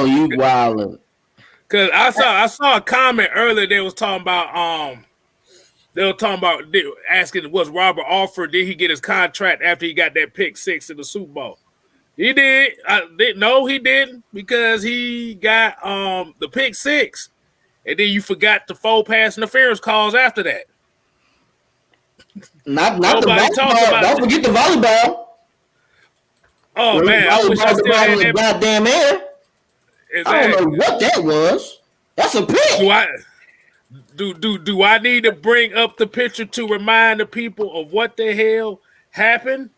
you wildin'. Cause I saw a comment earlier. They was talking about they were talking about asking was Robert Alford, did he get his contract after he got that pick 6 in the Super Bowl? He did. No, he didn't, because he got the pick 6, and then you forgot the 4 pass interference calls after that. Not the volleyball. Don't forget the volleyball. Oh man, I wish I still had that goddamn air. Exactly. I don't know what that was. That's a pick. Do I need to bring up the picture to remind the people of what the hell happened?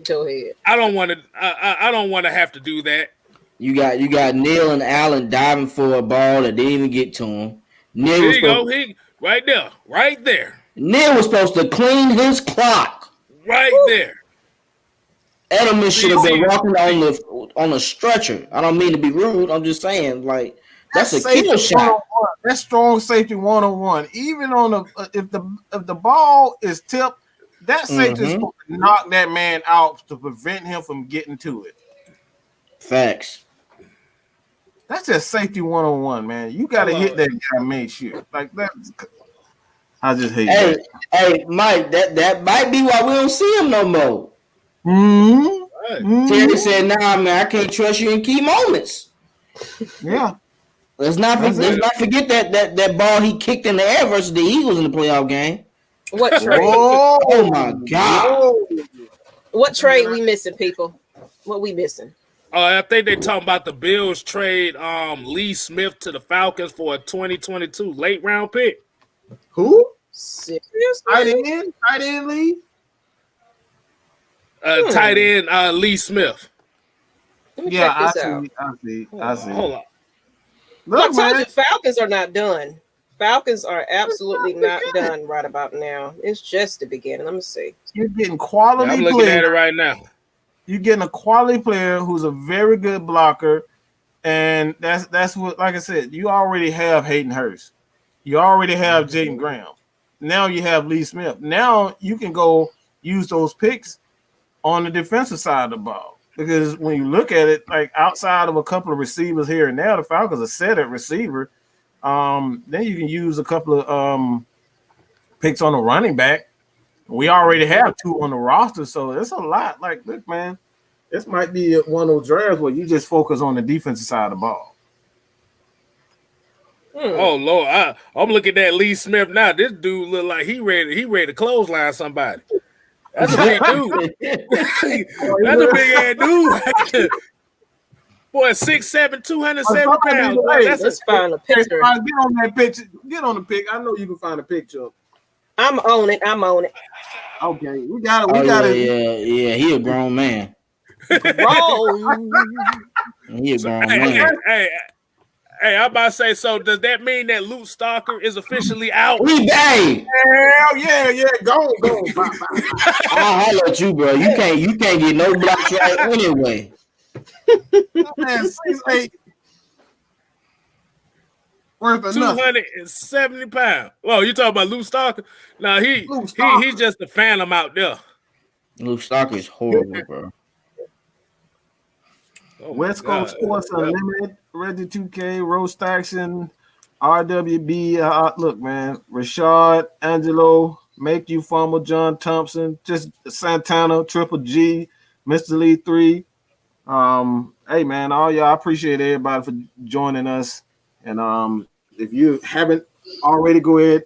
Go ahead. I don't want to. I don't want to have to do that. You got Neil and Allen diving for a ball that didn't even get to him. Neil there you go. Right there. Neil was supposed to clean his clock. Right there. Edelman should have been walking on a stretcher. I don't mean to be rude. I'm just saying, like, that's a kill shot. That's strong safety 101. Even on if the ball is tipped, that safety is supposed to knock that man out to prevent him from getting to it. Facts. That's just safety 101, man. You got to hit that guy, make sure. Like that. I just hate that. Hey, Mike, that might be why we don't see him no more. Terry said, "Nah, man, I can't trust you in key moments." Yeah. Let's not forget that ball he kicked in the air versus the Eagles in the playoff game. What trade? Oh my God! What trade we missing, people? What we missing? I think they talking about the Bills trade Lee Smith to the Falcons for a 2022 late round pick. Who? Seriously? Tight end Lee? Tight end Lee Smith. Let me check this out. I see. Hold on. Look, I told you Falcons are not done. Falcons are absolutely not done right about now. It's just the beginning. Let me see. You're getting quality I'm looking at it right now. You're getting a quality player who's a very good blocker, and that's what, like I said, you already have Hayden Hurst. You already have Jaden Graham. Now you have Lee Smith. Now you can go use those picks on the defensive side of the ball. Because when you look at it, like outside of a couple of receivers here and there, the Falcons are set at receiver. Then you can use a couple of picks on the running back. We already have 2 on the roster, so it's a lot. Like, look, man, this might be one of those drafts where you just focus on the defensive side of the ball. Oh Lord, I'm looking at Lee Smith now. This dude look like he ready to clothesline somebody. That's a big dude. That's a big ass dude. Boy, 6'7", 207 pounds. Boy, let's find a picture. Get on that picture. Get on the pic. I know you can find a picture. I'm on it. Okay, we got it. Yeah, he a grown man. Bro. He a grown man. Hey, I'm about to say, so does that mean that Luke Stalker is officially out? Hey! Hell yeah, go. I'll holler at you, bro. You can't get no blocks right anyway. Man, 6'8", worth of 270 pounds. Well, you talking about Luke Stalker? No, he's just a phantom out there. Luke Stalker is horrible, bro. Oh West Coast Sports Unlimited, Reggie 2K, Roast Action, RWB. Look, man, Rashad, Angelo, Make You Fumble, John Thompson, just Santana, Triple G, Mr. Lee 3. Hey, man, all y'all, I appreciate everybody for joining us. And if you haven't already, go ahead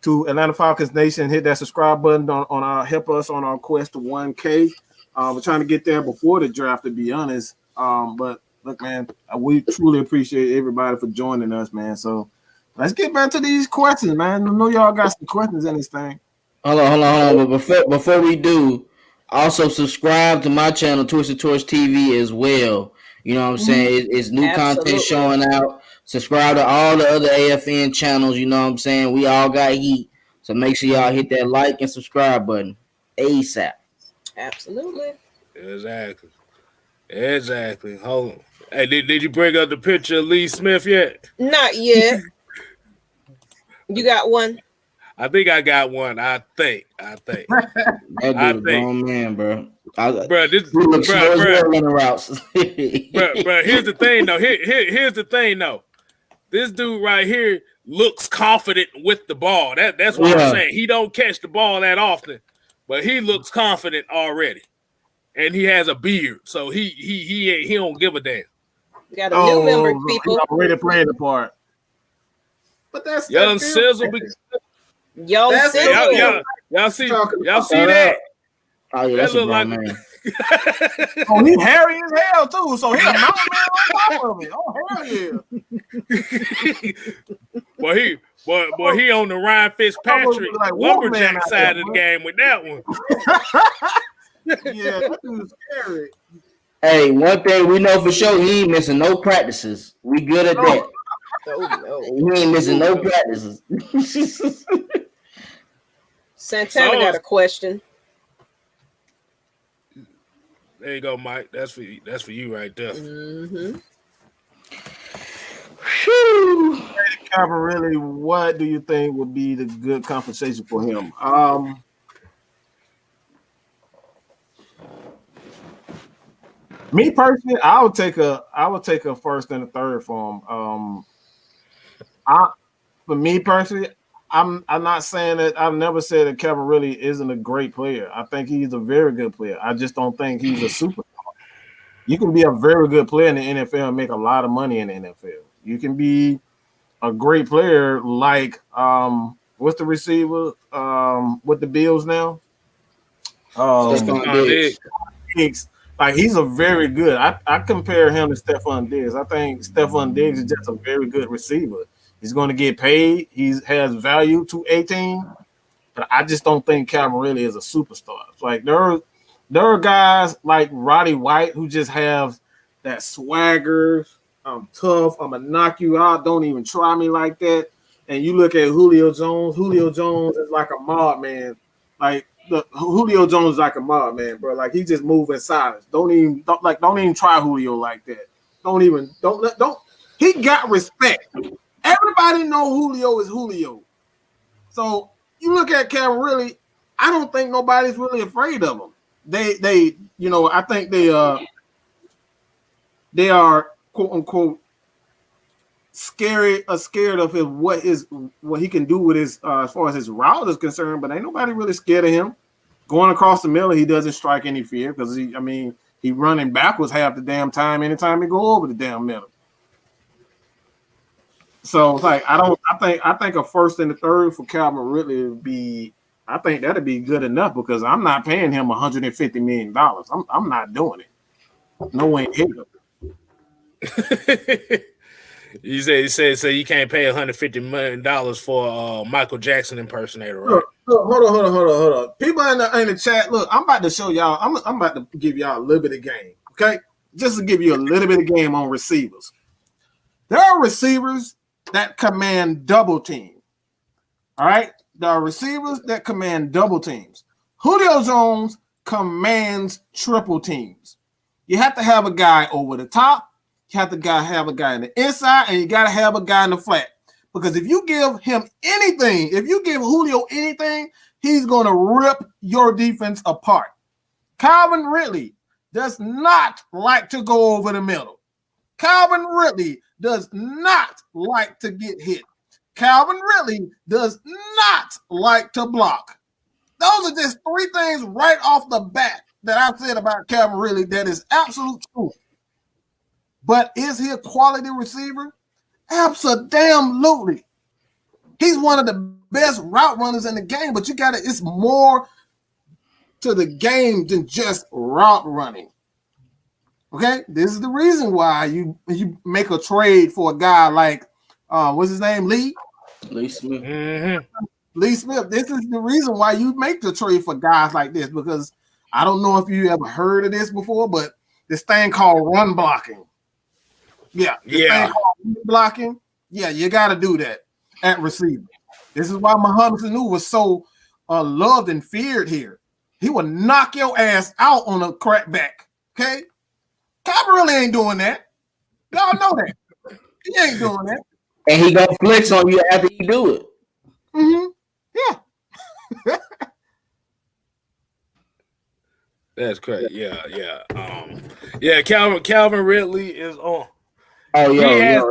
to Atlanta Falcons Nation, hit that subscribe button on our help us on our quest to 1K. We're trying to get there before the draft, to be honest. But look, man, we truly appreciate everybody for joining us, man. So let's get back to these questions, man. I know y'all got some questions in this thing. Hold on. But before we do, also subscribe to my channel, Twisted Torch TV, as well. You know what I'm saying? It's new content showing out. Subscribe to all the other AFN channels. You know what I'm saying? We all got heat. So make sure y'all hit that like and subscribe button ASAP. Absolutely. Exactly. Hold on. Hey, did you bring up the picture of Lee Smith yet? Not yet. You got one? I think I got one. I think. That dude a grown man, bro. Bro, here's the thing, though. Here's the thing, though. This dude right here looks confident with the ball. That's what I'm saying. He don't catch the ball that often, but he looks confident already, and he has a beard, so he don't give a damn. We got a new member, people. He's already playing the part. But that's Young Sizzle. Young Sizzle. Y'all see that? Oh yeah, that's a grown man. Oh, he hairy as hell too. So he's a mountain man on top of it. Oh hell yeah! Boy, he on the Ryan Fitzpatrick like lumberjack side of the game with that one. Yeah, that dude's scary. Hey, one thing we know for sure, he ain't missing no practices. We good at that. No. He ain't missing no practices. Santana got a question. There you go, Mike. That's for you right there. Mm-hmm. Really, what do you think would be the good compensation for him? Me personally, I would take a first and a third for him. For me personally, I'm not saying that. I've never said that Kevin really isn't a great player. I think he's a very good player. I just don't think he's a superstar. You can be a very good player in the NFL and make a lot of money in the NFL. You can be a great player like what's the receiver with the Bills now? Diggs. Like he's a very good. I compare him to Stephon Diggs. I think Stephon Diggs is just a very good receiver. He's going to get paid. He has value to a team, but I just don't think Calvin really is a superstar. Like there are guys like Roddy White who just have that swagger. I'm tough. I'm gonna knock you out. Don't even try me like that. And you look at Julio Jones. Julio Jones is like a mob man. Like Julio Jones is like a mob man, bro. Like he just move in silence. Don't even try Julio like that. Don't. He got respect. Everybody know Julio is Julio. So you look at Calvin really, I don't think nobody's really afraid of him. They I think they are quote unquote scared of what he can do with his as far as his route is concerned, but ain't nobody really scared of him. Going across the middle, he doesn't strike any fear because he running backwards half the damn time anytime he go over the damn middle. So it's like I think a first and a third for Calvin Ridley would be. I think that'd be good enough because I'm not paying him $150 million. I'm not doing it. No way in hell. You said so you can't pay $150 million for Michael Jackson impersonator, right? Hold on. People in the chat, look, I'm about to show y'all. I'm about to give y'all a little bit of game, okay? Just to give you a little bit of game on receivers. There are receivers that command double team. All right? There are receivers that command double teams. Julio Jones commands triple teams. You have to have a guy over the top. You have to have a guy in the inside, and you got to have a guy in the flat. Because if you give him anything, if you give Julio anything, he's going to rip your defense apart. Calvin Ridley does not like to go over the middle. Calvin Ridley does not like to get hit. Calvin Ridley does not like to block. Those are just three things right off the bat that I said about Calvin Ridley that is absolute truth. But is he a quality receiver? Absolutely. He's one of the best route runners in the game, but it's more to the game than just route running. Okay? This is the reason why you make a trade for a guy like what's his name? Lee Smith. Mm-hmm. Lee Smith. This is the reason why you make the trade for guys like this, because I don't know if you ever heard of this before, but this thing called run blocking. Yeah. Blocking. Yeah, you got to do that at receiver. This is why Mohamed Sanu was so loved and feared here. He would knock your ass out on a crackback. Okay? Calvin really ain't doing that. Y'all know that. He ain't doing that. And he gonna flex on you after you do it. Mm-hmm. Yeah. That's great. Yeah. Calvin Ridley is on. Oh, he has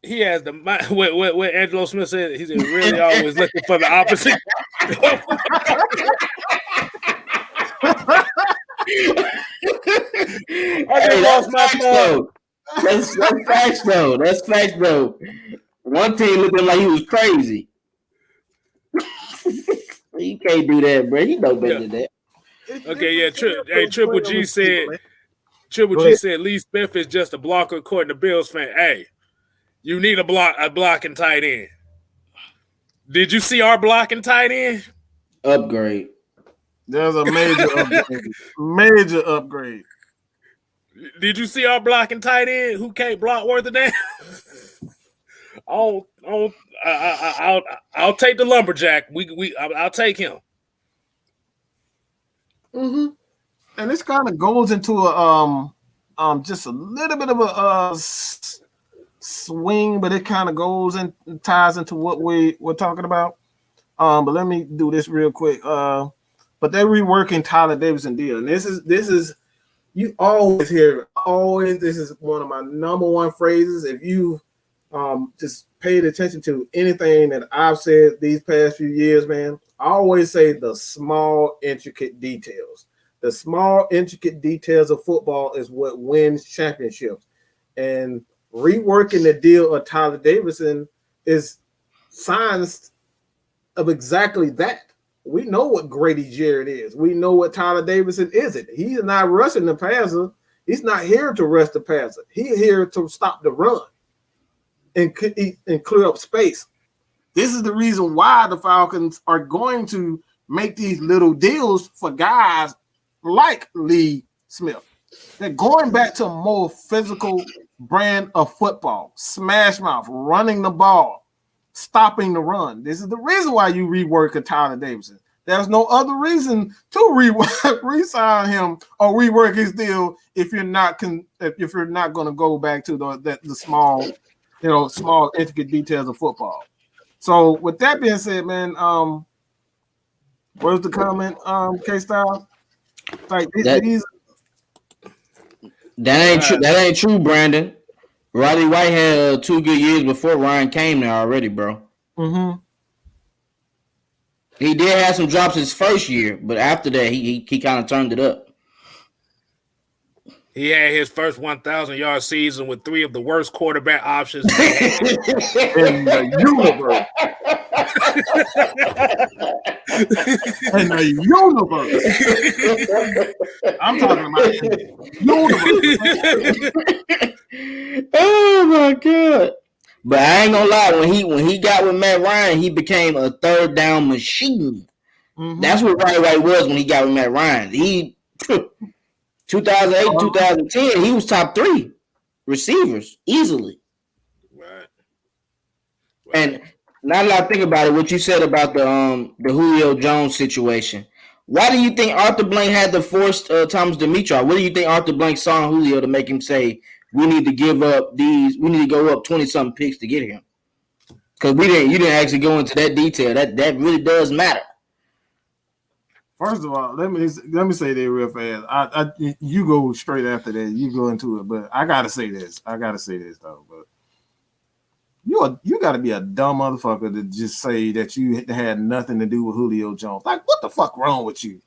he has the mind. What Angelo Smith said, he's really always looking for the opposite. I just lost my thought. That's facts though. That's facts though. One team looking like he was crazy. You can't do that, bro. You know better than that. Okay, yeah. Triple G said Lee Smith is just a blocker according to Bills fan. Hey, you need a blocking tight end. Did you see our blocking tight end? Upgrade. There's a major upgrade. Major upgrade. Did you see our blocking tight end who can't block worth a damn? I'll take the lumberjack. I'll take him. Mm-hmm. And this kind of goes into a just a little bit of a swing, but it kind of goes and ties into what we're talking about. But let me do this real quick. But they're reworking Tyler Davidson deal, and this is you always hear this is one of my number one phrases. If you just paid attention to anything that I've said these past few years, man, I always say the small intricate details. The small intricate details of football is what wins championships. And reworking the deal of Tyler Davidson is signs of exactly that. We know what Grady Jarrett is. We know what Tyler Davidson isn't. He's not rushing the passer. He's not here to rush the passer. He's here to stop the run and clear up space. This is the reason why the Falcons are going to make these little deals for guys like Lee Smith. They're going back to a more physical brand of football, smash mouth, running the ball, stopping the run. This is the reason why you rework a Tyler Davidson. There's no other reason to re-sign him or rework his deal if you're not going to go back to the small, small intricate details of football. So with that being said, man, where's the comment, KStlyz? Like that ain't true, Brandon. Roddy White had 2 good years before Ryan came there already, bro. Mm-hmm. He did have some drops his first year, but after that, he kind of turned it up. He had his first 1,000-yard season with 3 of the worst quarterback options in the universe. In the universe. I'm talking about the universe. Oh my god! But I ain't gonna lie, when he got with Matt Ryan, he became a third down machine. Mm-hmm. That's what Roddy White was when he got with Matt Ryan. He 2008, 2010, he was top 3 receivers easily. Right. And now that I think about it, what you said about the Julio Jones situation, why do you think Arthur Blank had to force Thomas Dimitroff? What do you think Arthur Blank saw in Julio to make him say, we need to go up 20-something picks to get him? Because you didn't actually go into that detail. That really does matter. First of all, let me say that real fast. You go straight after that. You go into it, but I gotta say this. Though, but you gotta be a dumb motherfucker to just say that you had nothing to do with Julio Jones. Like, what the fuck wrong with you?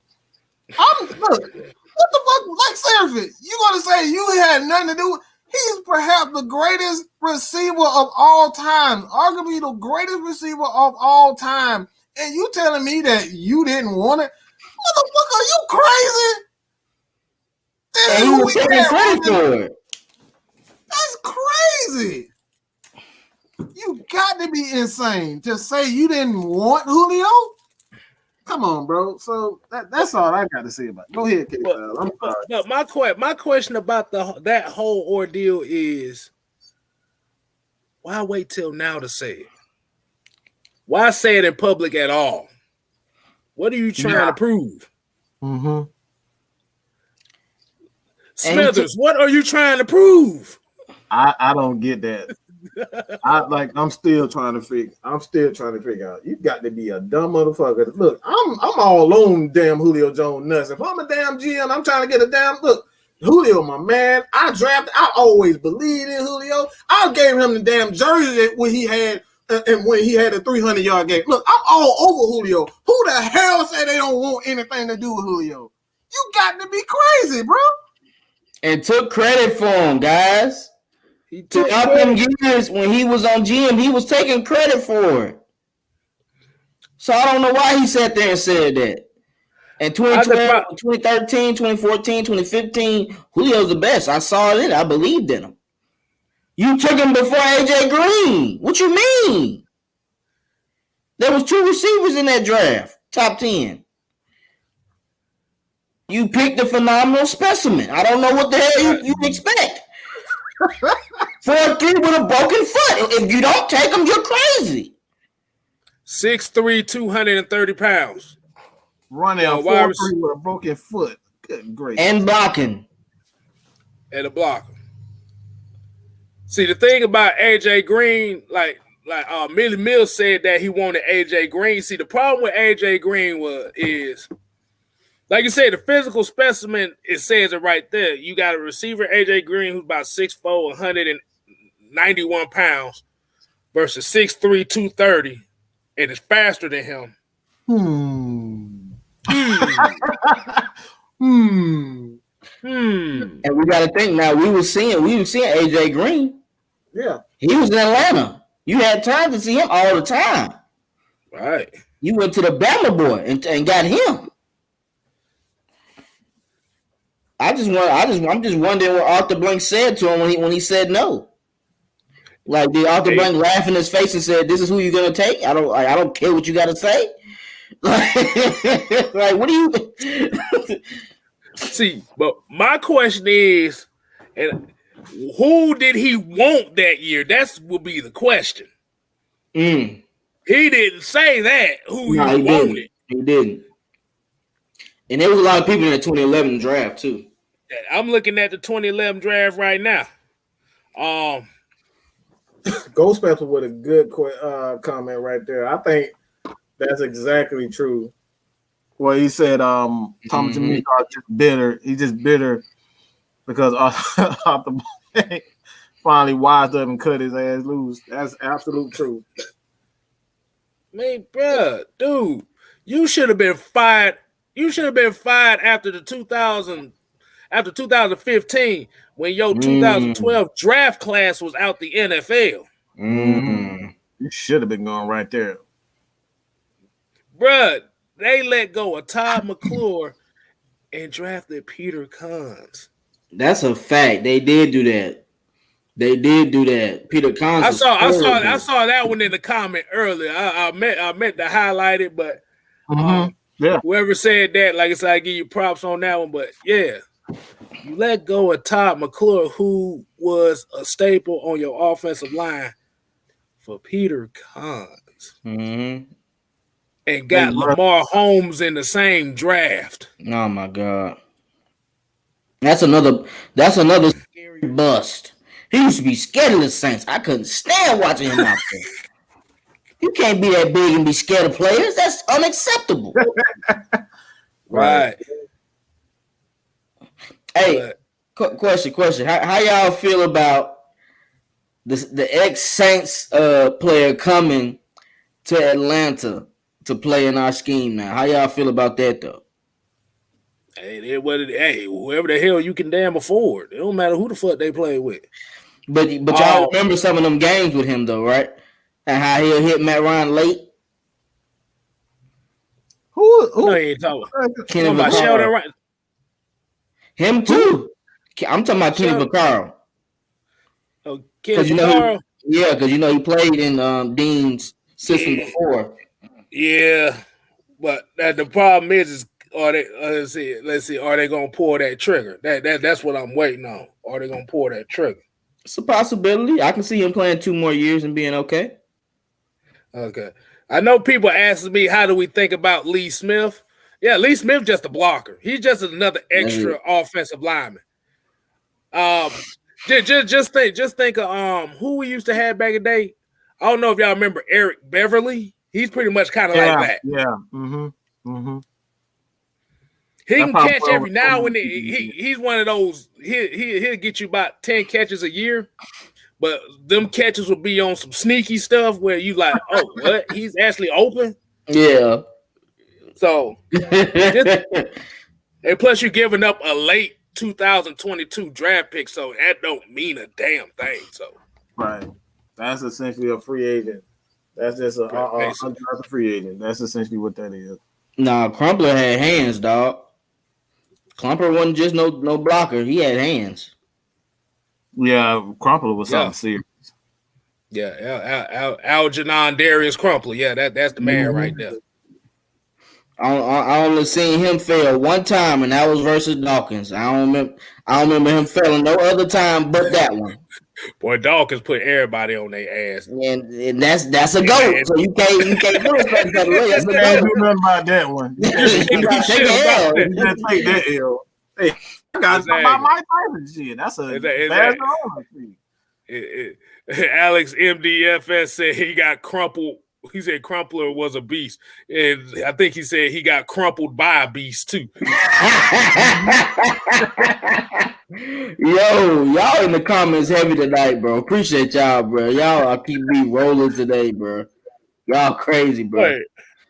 What the fuck? Like, seriously, you gonna say you had nothing to do with? He's perhaps the greatest receiver of all time, arguably the greatest receiver of all time, and you telling me that you didn't want it? Motherfucker, are you crazy? And he was taking credit for it. That's crazy. You got to be insane to say you didn't want Julio. Come on, bro. So that's all I got to say about it. Go ahead, KStlyz. I'm sorry. No, my question about that whole ordeal is, why wait till now to say it? Why say it in public at all? What are you trying to prove? Mm-hmm. Smithers, what are you trying to prove? I don't get that. I'm still trying to figure out. You got to be a dumb motherfucker. Look, I'm all on damn Julio Jones nuts. If I'm a damn GM, I'm trying to get a damn look. Julio, my man. I always believed in Julio. I gave him the damn jersey when he had and when he had a 300-yard game. Look, I'm all over Julio. Who the hell said they don't want anything to do with Julio? You got to be crazy, bro. And took credit for him, guys. He took Throughout them years when he was on GM, he was taking credit for it. So I don't know why he sat there and said that. In 2012, 2013, 2014, 2015, Julio's the best. I saw it. I believed in him. You took him before AJ Green. What you mean? There was 2 receivers in that draft, top 10. You picked a phenomenal specimen. I don't know what the hell you expect. 4'3" with a broken foot. If you don't take him, you're crazy. 6'3", 230 pounds. Running a 4'3" with a broken foot. Good gracious. And blocking. And a blocker. See, the thing about AJ Green, like Millie Mills said that he wanted AJ Green. See, the problem with AJ Green is, like you said, the physical specimen, it says it right there. You got a receiver, AJ Green, who's about 6'4", 191 pounds, versus 6'3", 230, and is faster than him. And we got to think now. We were seeing AJ Green. Yeah, he was in Atlanta. You had time to see him all the time. Right. You went to the Bama boy and got him. I'm just wondering what Arthur Blank said to him when he said no. Like, did Arthur Blank laugh in his face and said, "This is who you're gonna take"? I don't care what you got to say. Like, what do you see? But my question is, and who did he want that year? That will be the question. He didn't say that. Who he wanted? He didn't. And there was a lot of people in the 2011 draft too. I'm looking at the 2011 draft right now. Ghostmaster with a good comment right there. I think that's exactly true. Well, he said Tom Jamaica is just bitter. He's just bitter because Arthur finally wised up and cut his ass loose. That's absolute truth. Man, bro, dude, you should have been fired. You should have been fired after 2015 when your 2012 draft class was out the NFL. You should have been going right there. Bruh, they let go of Todd McClure and drafted Peter Cons. That's a fact. They did do that. Peter Cons. I saw that one in the comment earlier. I meant to highlight it, but whoever said that, like I said, I give you props on that one. But yeah, you let go of Todd McClure, who was a staple on your offensive line, for Peter Cons. And got Lamar Holmes in the same draft. Oh my God. That's another scary bust. He used to be scared of the Saints. I couldn't stand watching him out there. You can't be that big and be scared of players. That's unacceptable. Right. Hey, question. How y'all feel about the ex-Saints player coming to Atlanta to play in our scheme now? How y'all feel about that though? Hey, whoever the hell you can damn afford. It don't matter who the fuck they play with. But y'all remember some of them games with him though, right? And how he'll hit Matt Ryan late. Who? No, he ain't talking about Sheldon Ryan. Him too. I'm talking about Kenny Vaccaro. Oh, Kenny Vaccaro? Because he played in Dean's system before. Yeah, but the problem is are they? Let's see. Are they gonna pull that trigger? That's what I'm waiting on. Are they gonna pull that trigger? It's a possibility. I can see him playing 2 more years and being okay. Okay. I know people asking me, how do we think about Lee Smith? Yeah, Lee Smith just a blocker. He's just another extra offensive lineman. Just think of who we used to have back in the day. I don't know if y'all remember Eric Beverly. He's pretty much kind of like that. Yeah. He can catch every now and then. He's one of those. He'll get you about 10 catches a year, but them catches will be on some sneaky stuff where you like, oh, what? He's actually open. Yeah. So, and plus you're giving up a late 2022 draft pick, so that don't mean a damn thing. So, right, that's essentially a free agent. That's just a undrafted free agent. That's essentially what that is. Nah, Crumpler had hands, dog. Crumpler wasn't just no blocker. He had hands. Yeah, Crumpler was something serious. Yeah, Algernon Darius Crumpler. Yeah, that's the man right there. I only seen him fail one time, and that was versus Dawkins. I don't remember him failing no other time but that one. Boy, Dawkins put everybody on their ass, and that's a goat. So you can't do it that way. That's a goat. I remember about that one. Take that L. Hey, I got about my type of shit. That's a bad Alex MDFS said he got crumpled. He said Crumpler was a beast, and I think he said he got crumpled by a beast too. Yo, y'all in the comments heavy tonight, bro. Appreciate y'all, bro. Y'all keep me rolling today, bro. Y'all crazy, bro.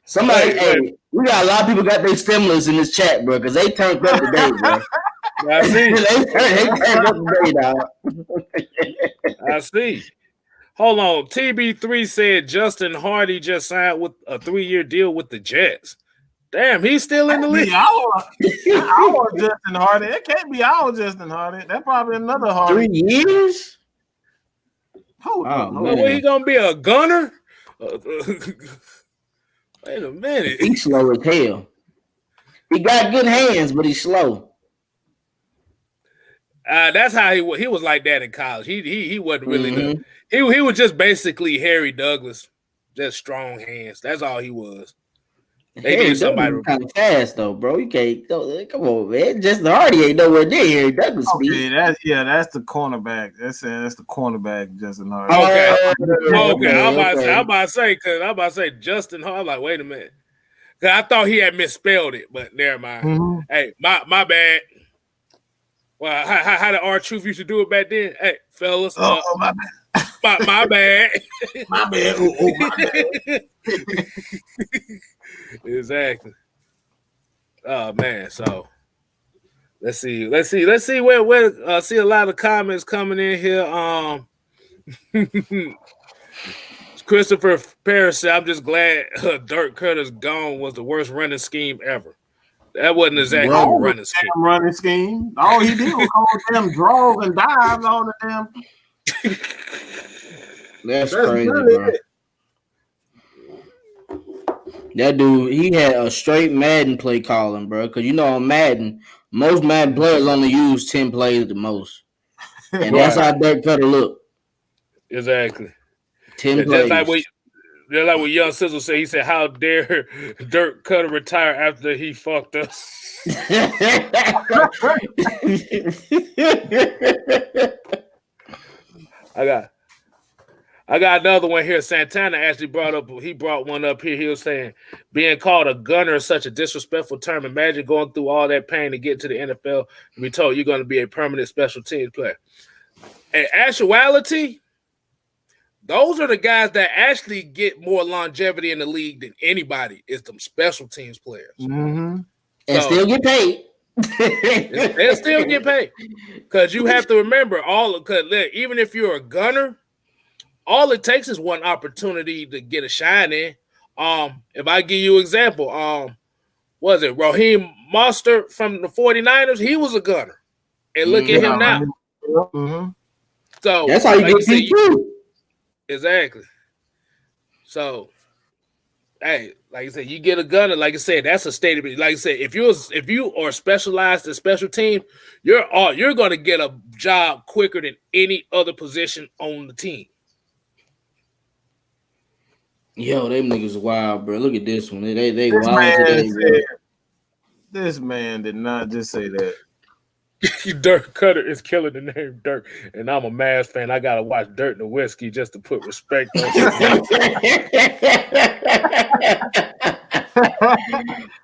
Hey, we got a lot of people got their stimulus in this chat, bro, because they turned up today, bro. I see. they turned up today, dog. I see. Hold on. TB3 said Justin Hardy just signed with a 3-year deal with the Jets. Damn, he's still in the league. I want Justin Hardy. It can't be our Justin Hardy. That's probably another Hardy. 3 years? Hold on. Well, he gonna be a gunner? Wait a minute. He's slow as hell. He got good hands, but he's slow. That's how he was like that in college. He wasn't really he was just basically Harry Douglas, just strong hands. That's all he was. They Harry did somebody kind of fast though, bro. You can't come on, man. Justin Hardy ain't nowhere near Harry Douglas speed. That's the cornerback. That's the cornerback, Justin Hardy. Okay. I'm about to say Justin Hardy. I'm like, wait a minute. Cause I thought he had misspelled it, but never mind. Mm-hmm. Hey, my bad. Well, how the R-Truth used to do it back then? Hey, fellas. My bad. My bad. My bad. My bad. Exactly. Oh man, so let's see where see a lot of comments coming in here. Christopher Paris said, I'm just glad Dirk Cutter's gone was the worst running scheme ever. That wasn't exactly a running scheme. All he did was hold them draws and dives all the damn. That's crazy, bro. That dude, he had a straight Madden play calling, bro. Because on Madden, most Madden players only use 10 plays at the most. And that's how Dirk Cutter looked. Exactly. 10 plays. Just like what Young Sizzle said, he said, how dare Dirk Cutter retire after he fucked us? I got another one here. Santana actually brought one up here. He was saying, being called a gunner is such a disrespectful term. Imagine going through all that pain to get to the NFL and be told you're going to be a permanent special teams player. In actuality, those are the guys that actually get more longevity in the league than anybody is them special teams players. Mm-hmm. And still get paid. They'll still get paid. Because you have to remember, even if you're a gunner, all it takes is one opportunity to get a shine in. If I give you an example, was it Raheem Mostert from the 49ers? He was a gunner. And look at him now. Mm-hmm. So that's how you get too. Exactly. So, hey, like I said, you get a gunner. Like I said, that's a statement. Like I said, if you are specialized in special team, you're going to get a job quicker than any other position on the team. Yo, them niggas wild, bro. Look at this one. They wild today, bro. This man did not just say that. Dirk Cutter is killing the name Dirk, and I'm a Mavs fan. I gotta watch Dirt Nowitzki just to put respect on him.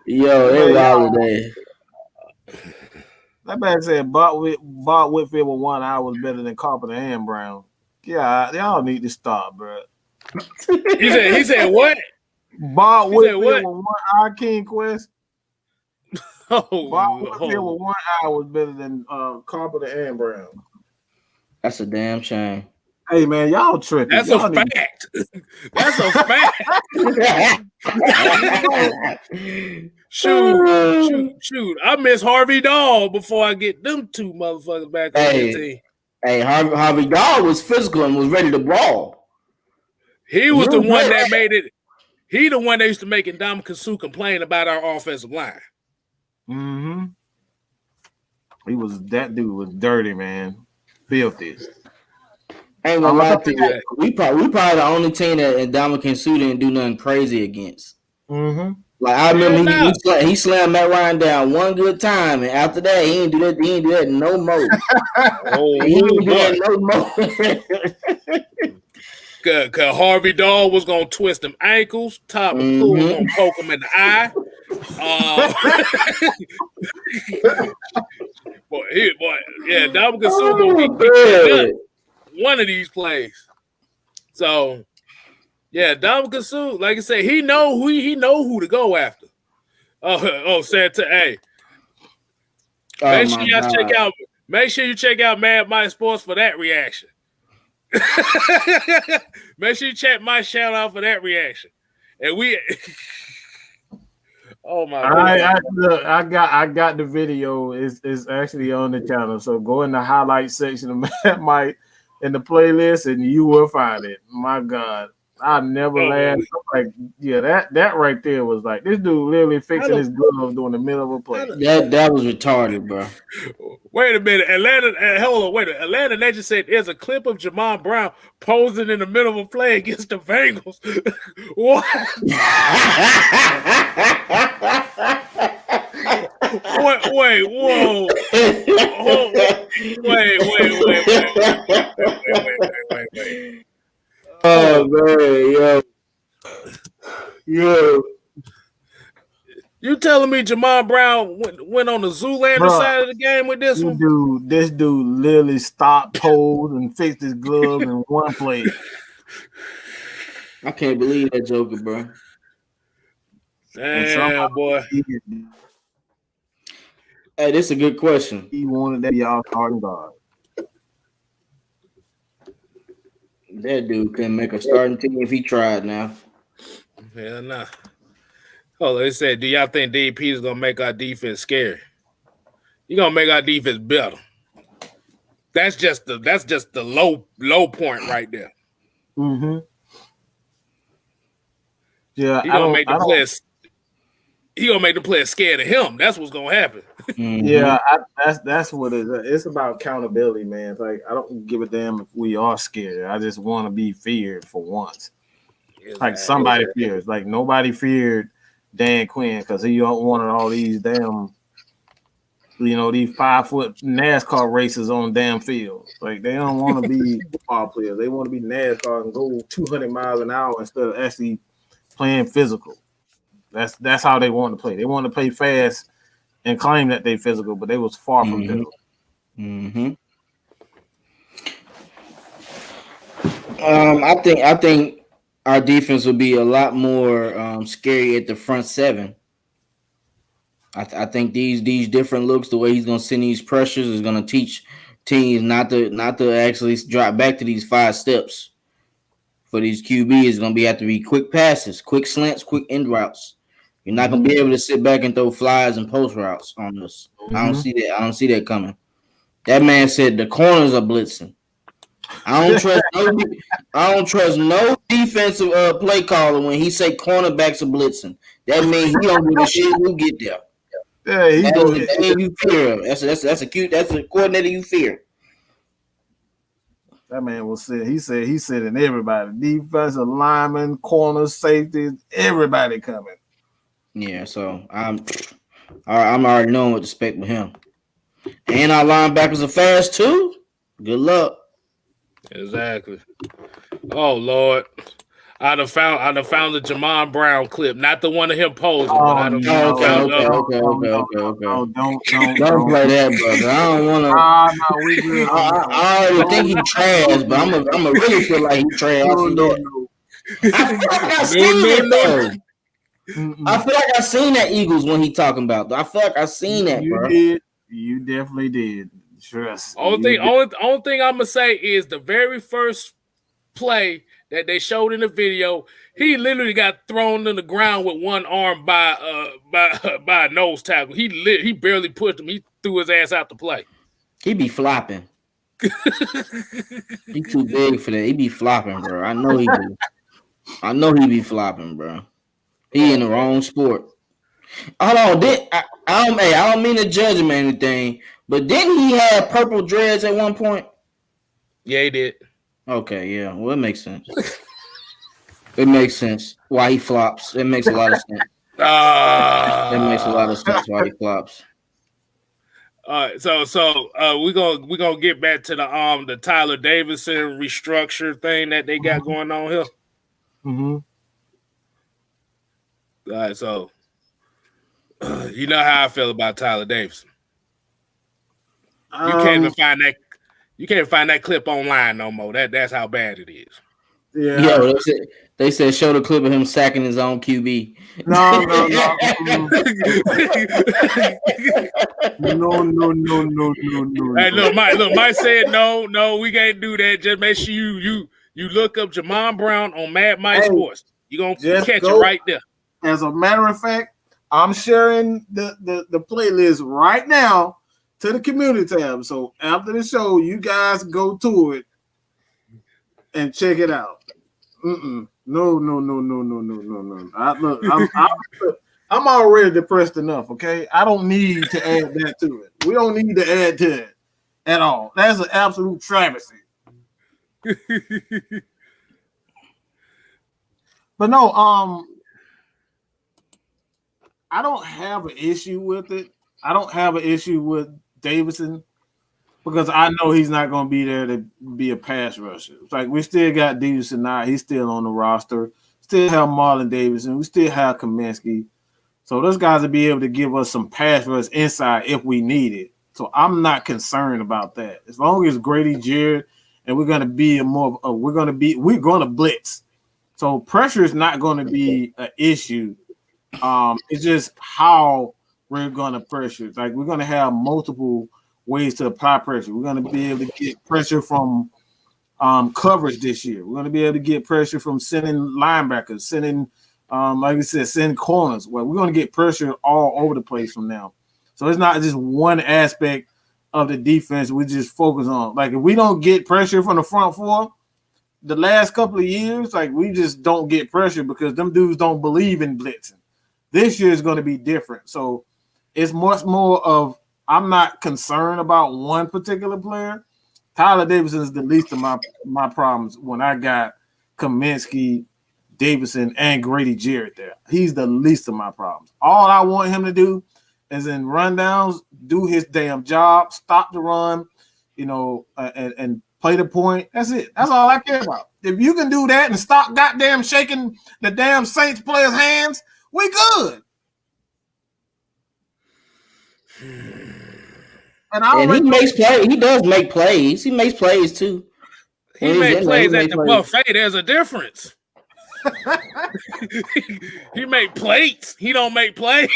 Yo, they wild today. That man said Bart Whitfield with 1 eye was better than Carpenter and Brown. Yeah, y'all need to stop, bro. He said what? Bart He said Whitfield what? with 1 eye, King Quest. Bart Whitfield with 1 eye was better than Carpenter and Brown. That's a damn shame. Hey man, y'all tripping. That's y'all a fact. That's a fact. Shoot. I miss Harvey Dahl before I get them two motherfuckers back on the team. Hey, Harvey Dahl was physical and was ready to brawl. He was the one that made it. He the one that used to make Ndamukong Suh complain about our offensive line. Mm-hmm. That dude was dirty, man. Filthy. I ain't gonna lie to you. We probably the only team that Ndamukong Suh didn't do nothing crazy against. Mm-hmm. Like I remember he slammed Matt Ryan down one good time, and after that he ain't do that. He ain't do that no more. He ain't do that no more. Cause Harvey Dahl was gonna twist them ankles. Todd McClure was gonna poke him in the eye. Ndamukong Suh gonna get kicked one of these plays. So, Ndamukong Suh, like I said, he know who to go after. Santa, hey. Make sure you check out Mad Mike Sports for that reaction. Make sure you check my shout out for that reaction. And we oh my God. I got the video. It's actually on the channel. So go in the highlight section of Mad Mike in the playlist and you will find it. My God. I never laughed. Like, that right there was like this dude literally fixing his gloves during the middle of a play. That was retarded, bro. Wait a minute, Atlanta Nation said there's a clip of Jamon Brown posing in the middle of a play against the Bengals. What? Wait, whoa. Wait. Oh man, yo. You telling me Jamon Brown went on the Zoolander side of the game with this one? This dude literally stopped, posed, and fixed his gloves in one play. I can't believe that joker, bro. Damn, boy. Hey, this is a good question. He wanted that y'all starting guard. That dude couldn't make a starting team if he tried now. Hell nah. Oh, they said, do y'all think DP is gonna make our defense scary? You're gonna make our defense better. That's just the low point right there. Mm-hmm. Yeah, He gonna make the players scared of him. That's what's gonna happen. Mm-hmm. Yeah, that's what it is. It's about accountability, man. It's like I don't give a damn if we are scared. I just want to be feared for once. Exactly. Like somebody fears. Like nobody feared Dan Quinn because he wanted all these damn, these 5-foot NASCAR races on damn field. Like they don't want to be football players. They want to be NASCAR and go 200 miles an hour instead of actually playing physical. That's how they want to play. They want to play fast and claim that they physical, but they was far from physical. Mm-hmm. I think our defense will be a lot more scary at the front seven. I think these different looks, the way he's going to send these pressures, is going to teach teams not to actually drop back to these 5 steps. For these QB, is going to have to be quick passes, quick slants, quick end routes. You're not going to be able to sit back and throw flies and post routes on this. Mm-hmm. I don't see that coming. That man said the corners are blitzing. I don't trust no defensive play caller when he say cornerbacks are blitzing. That means he don't give a shit who get there. Yeah, that's you fear. That's a coordinator you fear. That man will say he said in everybody, defensive linemen, corners, safeties, everybody coming. Yeah, so I'm already knowing what to expect with him. And our linebackers are fast too. Good luck. Exactly. Oh Lord. I done found the Jamon Brown clip, not the one of him posing, but I done found Don't play that, brother. I don't want to. No, we good. I already think he trash, but I'm a really feel like he trash. No. I feel like I seen it though. I feel like I seen that Eagles when he talking about. I feel like I seen that, bro. You definitely did. Trust. Only thing I'm gonna say is the very first play that they showed in the video, he literally got thrown in the ground with one arm by a nose tackle. He barely pushed him. He threw his ass out to play. He be flopping. He too big for that. He be flopping, bro. I know he do. I know he be flopping, bro. He in the wrong sport. Hold on, I don't mean to judge him or anything, but didn't he have purple dreads at one point? Yeah, he did. Okay, yeah. Well, it makes sense. It makes sense why he flops. It makes a lot of sense. It makes a lot of sense why he flops. All right, so we're gonna get back to the Tyler Davidson restructure thing that they got going on here. Mm-hmm. All right, so you know how I feel about Tyler Davidson. You can't even find that. You can't find that clip online no more. That's how bad it is. Yeah. Yo, they said show the clip of him sacking his own QB. No. No. Hey, look, Mike said no, we can't do that. Just make sure you look up Jamon Brown on Mad Mike Sports. You're gonna catch it right there. As a matter of fact, I'm sharing the playlist right now to the community tab. So after the show, you guys go to it and check it out. No. I'm already depressed enough, okay? I don't need to add that to it. We don't need to add to it at all. That's an absolute travesty. But no, I don't have an issue with it. I don't have an issue with Davidson because I know he's not going to be there to be a pass rusher. It's like we still got Davidson now. He's still on the roster. Still have Marlon Davidson. We still have Kaminsky. So those guys will be able to give us some pass rush inside if we need it. So I'm not concerned about that. As long as Grady Jarrett and we're going to be we're going to blitz. So pressure is not going to be an issue. It's just how we're going to pressure. It's like we're going to have multiple ways to apply pressure. We're going to be able to get pressure from coverage this year. We're going to be able to get pressure from sending linebackers, sending, like I said, sending corners. Well, we're going to get pressure all over the place from now. So it's not just one aspect of the defense we just focus on. Like if we don't get pressure from the front four, the last couple of years, like we just don't get pressure because them dudes don't believe in blitzing. This year is going to be different. So it's much more of I'm not concerned about one particular player. Tyler Davidson is the least of my problems when I got Kaminsky, Davidson, and Grady Jarrett there. He's the least of my problems. All I want him to do is in rundowns, do his damn job, stop the run, and play the point. That's it. That's all I care about. If you can do that and stop goddamn shaking the damn Saints players' hands, we good. And he makes plays. He does make plays. He makes plays too. He makes plays at the buffet. There's a difference. He make plates. He don't make plays.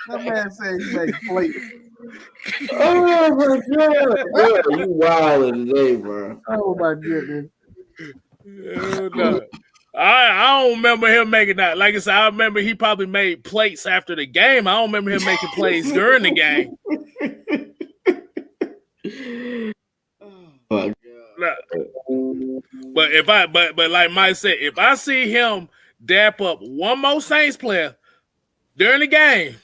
That man said he make plates. Oh my god! Bro, you wild today, bro. Oh my goodness. No. I don't remember him making that. Like I said, I remember he probably made plates after the game. I don't remember him making plays during the game. Oh, but like Mike said, if I see him dap up one more Saints player during the game,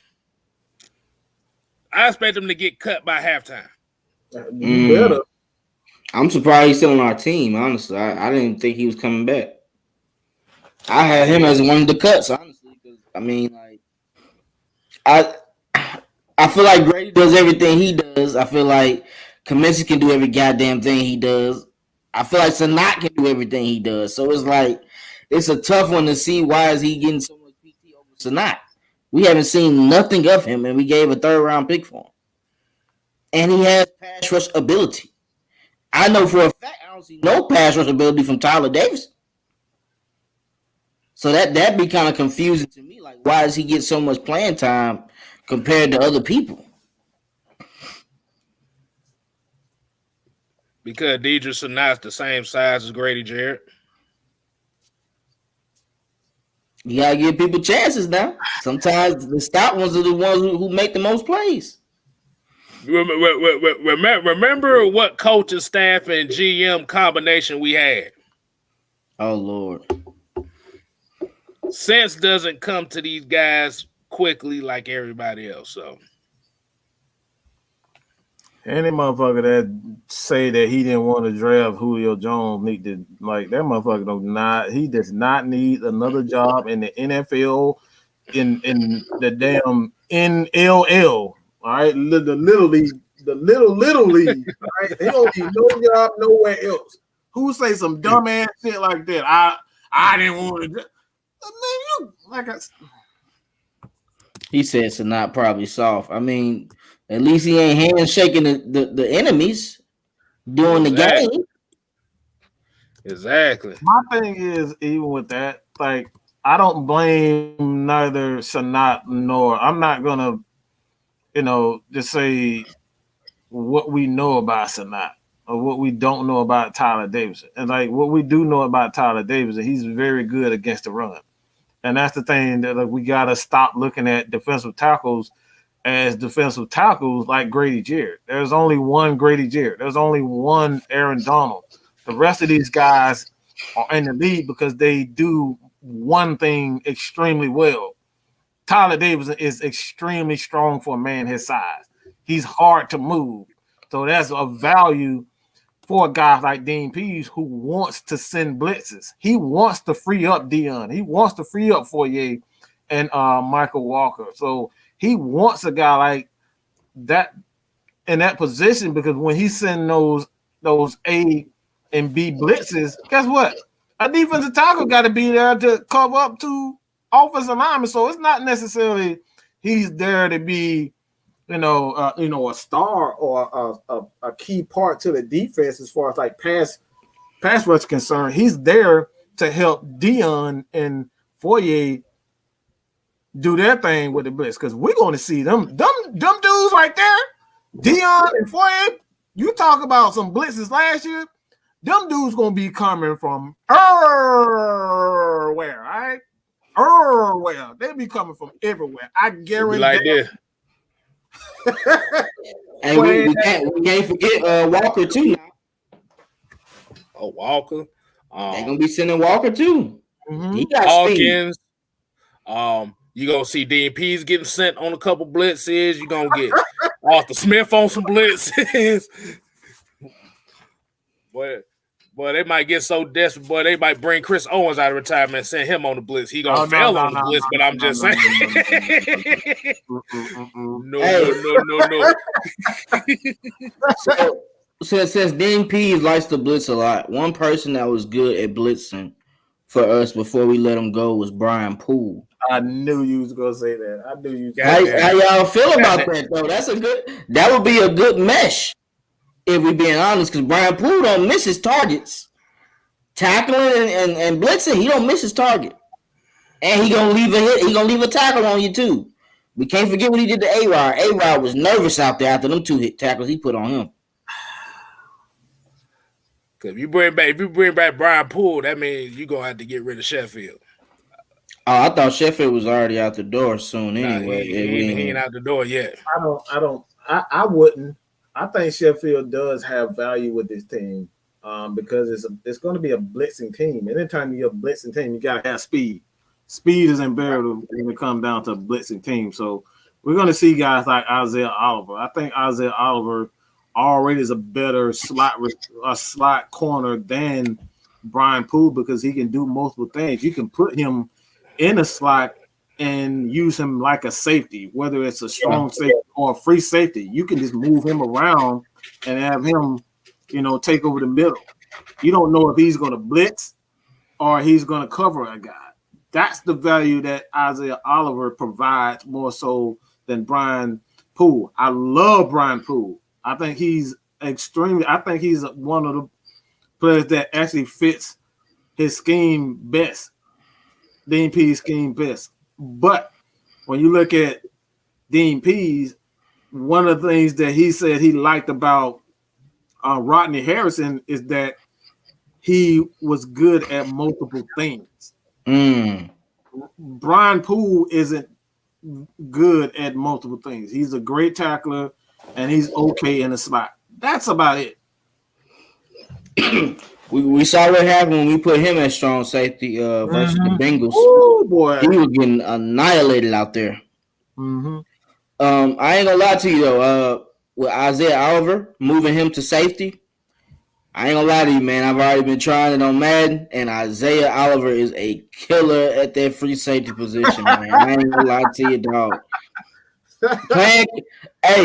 I expect him to get cut by halftime. You better. I'm surprised he's still on our team, honestly. I didn't think he was coming back. I had him as one of the cuts, honestly. Because I mean, like, I feel like Grady does everything he does. I feel like Kaminsky can do every goddamn thing he does. I feel like Sanat can do everything he does. So it's like it's a tough one to see why is he getting so much PT over Sanat. We haven't seen nothing of him, and we gave a 3rd round pick for him. And he has pass rush ability. I know for a fact I don't see no pass rush ability from Tyler Davis. So that be kind of confusing to me. Like, why does he get so much playing time compared to other people? Because Deidre Sanat's the same size as Grady Jarrett. You gotta give people chances now. Sometimes the stout ones are the ones who make the most plays. Remember what coaching staff and GM combination we had? Oh Lord. Sense doesn't come to these guys quickly like everybody else. So any motherfucker that say that he didn't want to draft Julio Jones need to like that motherfucker he does not need another job in the NFL in the damn NLL. All right, the little league, right? They don't need no job nowhere else. Who say some dumb ass shit like that? I didn't want to. Man, you like he said Sanat probably soft. I mean, at least he ain't handshaking the enemies during the game. Exactly. My thing is, even with that, like I don't blame neither Sanat nor I'm not gonna, just say what we know about Sanat or what we don't know about Tyler Davidson. And like what we do know about Tyler Davidson, he's very good against the run. And that's the thing that we gotta stop looking at defensive tackles as defensive tackles like Grady Jarrett. There's only one Grady Jarrett. There's only one Aaron Donald. The rest of these guys are in the league because they do one thing extremely well. Tyler Davidson is extremely strong for a man his size. He's hard to move. So that's a value for a guy like Dean Pease who wants to send blitzes. He wants to free up Dion. He wants to free up Foyer and Michael Walker. So he wants a guy like that in that position because when he sends those A and B blitzes, guess what? A defensive tackle got to be there to cover up to offensive linemen. So it's not necessarily he's there to be, a star or a key part to the defense as far as like pass rush concerned. He's there to help Dion and Foyer do their thing with the blitz because we're going to see them dudes right there, Dion and Foyer. You talk about some blitzes last year. Them dudes gonna be coming from everywhere, right? Everywhere. They be coming from everywhere. I guarantee. Like this. And we can't forget Walker too. Oh, Walker. They're gonna be sending Walker too. Mm-hmm. He got Hawkins. You gonna see Dean Pease getting sent on a couple blitzes. You gonna get Arthur Smith on some blitzes. Boy, they might get so desperate. Boy, they might bring Chris Owens out of retirement and send him on the blitz. He gonna fail on the blitz, but I'm just saying. No. So since Dean Pease likes to blitz a lot, one person that was good at blitzing for us before we let him go was Brian Poole. I knew you was gonna say that. I knew you. How y'all feel about that though? That would be a good mesh. If we being honest, because Brian Poole don't miss his targets. Tackling and blitzing, he don't miss his target. And he gonna leave a hit, he gonna leave a tackle on you too. We can't forget what he did to A-Rod. A-Rod was nervous out there after them 2 hit tackles he put on him. If you bring back Brian Poole, that means you're gonna have to get rid of Sheffield. Oh, I thought Sheffield was already out the door soon anyway. He ain't out the door yet. I wouldn't. I think Sheffield does have value with this team because it's going to be a blitzing team. Anytime you're a blitzing team, you got to have speed. Speed is imperative when it comes down to a blitzing team. So we're going to see guys like Isaiah Oliver. I think Isaiah Oliver already is a better slot corner than Brian Poole because he can do multiple things. You can put him in a slot and use him like a safety, whether it's a strong safety or a free safety. You can just move him around and have him, take over the middle. You don't know if he's going to blitz or he's going to cover a guy. That's the value that Isaiah Oliver provides more so than Brian Poole. I love Brian Poole. I think he's one of the players that actually fits his scheme best, Dean Pease scheme best. But when you look at Dean Pease, one of the things that he said he liked about Rodney Harrison is that he was good at multiple things. Brian Poole isn't good at multiple things. He's a great tackler and he's okay in the slot. That's about it. We saw what happened when we put him at strong safety versus the Bengals. Oh boy, he was getting annihilated out there. I ain't gonna lie to you though. With Isaiah Oliver moving him to safety, I ain't gonna lie to you, man. I've already been trying it on Madden, and Isaiah Oliver is a killer at that free safety position, man. I ain't gonna lie to you, dog. Hey,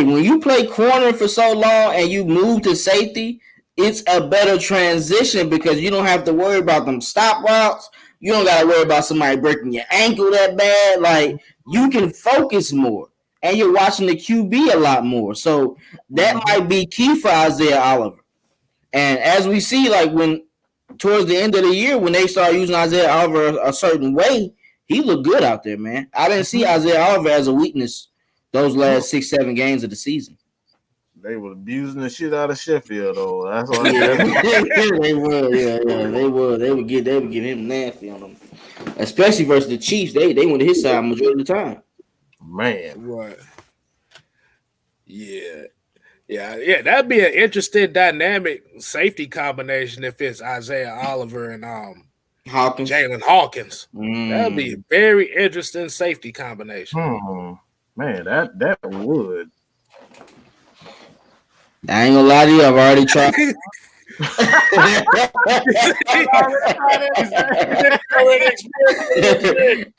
when you play corner for so long and you move to safety, it's a better transition because you don't have to worry about them stop routes. You don't got to worry about somebody breaking your ankle that bad. Like, you can focus more, and you're watching the QB a lot more. So that might be key for Isaiah Oliver. And as we see, like when towards the end of the year, when they start using Isaiah Oliver a certain way, he looked good out there, man. I didn't see Isaiah Oliver as a weakness those last 6-7 games of the season. They were abusing the shit out of Sheffield, though. That's why they were. They would give him nasty on them, especially versus the Chiefs. They went to his side majority of the time. Man, right? Yeah. That'd be an interesting dynamic safety combination if it's Isaiah Oliver and Hawkins, Jalen Hawkins. That'd be a very interesting safety combination. Man, that would. I ain't gonna lie to you. I've already tried.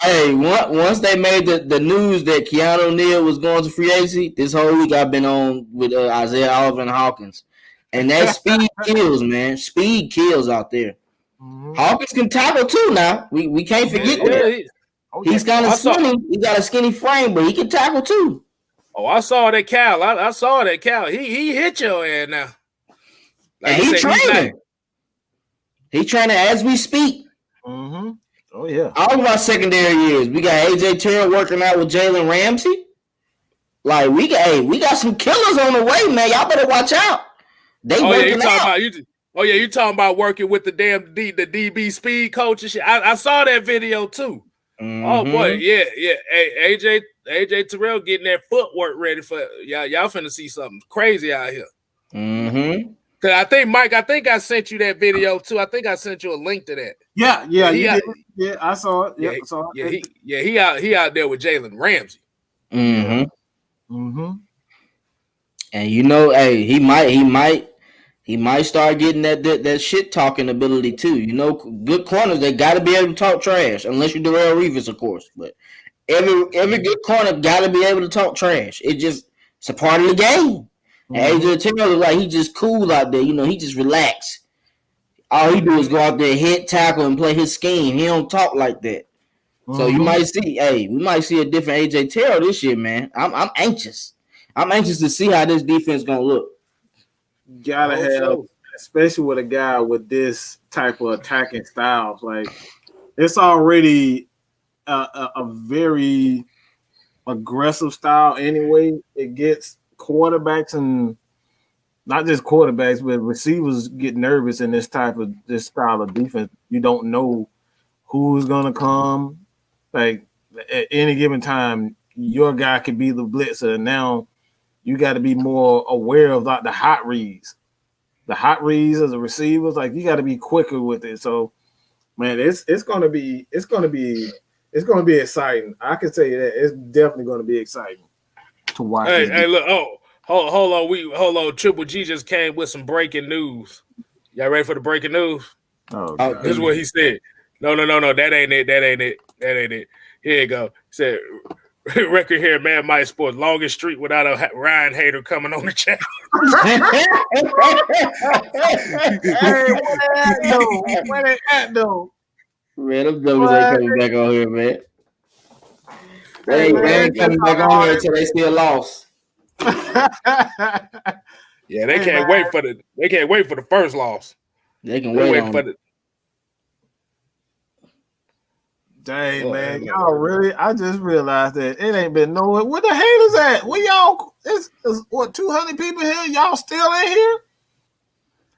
Hey, once they made the news that Keanu Neal was going to free agency, this whole week I've been on with Isaiah Oliver and Hawkins, and that speed kills, man. Speed kills out there. Hawkins can tackle too. Now we can't forget that. He's kind of skinny. He got a skinny frame, but he can tackle too. Oh, I saw that Cal. I saw that Cal. He hit your ass now. Like and he's training. He's training as we speak. Oh yeah. All of our secondary years, we got AJ Terrell working out with Jalen Ramsey. Like we got some killers on the way, man. Y'all better watch out. They working out. You talking about working with the damn the DB speed coach and shit. I saw that video too. Oh boy, yeah. Hey, AJ Terrell getting that footwork ready for y'all. Y'all finna see something crazy out here. Cause I think I sent you that video too. I think I sent you a link to that. Yeah, I saw it. Yeah, I saw it. He out there with Jalen Ramsey. And you know, hey, he might start getting that shit talking ability too. You know, good corners, they got to be able to talk trash, unless you're Darrell Reeves, of course. But every good corner got to be able to talk trash. It's a part of the game. And AJ Terrell is like he just cool out there. You know, he just relax. All he do is go out there, hit, tackle, and play his scheme. He don't talk like that. So you might see, we might see a different AJ Terrell this year, man. I'm anxious. I'm anxious to see how this defense gonna look. Gotta have, especially with a guy with this type of attacking styles. Like it's already a very aggressive style anyway. It gets quarterbacks and not just quarterbacks, but receivers get nervous in this style of defense. You don't know who's gonna come. Like at any given time, your guy could be the blitzer. Now you got to be more aware of like the hot reads as a receivers. Like you got to be quicker with it. So, man, it's gonna be exciting. I can tell you that it's definitely gonna be exciting to watch. Hey, look! Hold on. Triple G just came with some breaking news. Y'all ready for the breaking news? Oh, this is what he said. No. That ain't it. Here you go. He said Record here, man. My sport longest streak without a Ryan hater coming on the chat. Hey, where they at though? Man, them dummies ain't coming back on here, man. They ain't coming back on here until they see a loss. Yeah, they can't wait for the first loss. They can wait on it. Dang, man, y'all really? I just realized that it ain't been nowhere. Where the haters at? Where y'all? It's what 200 people here? Y'all still in here?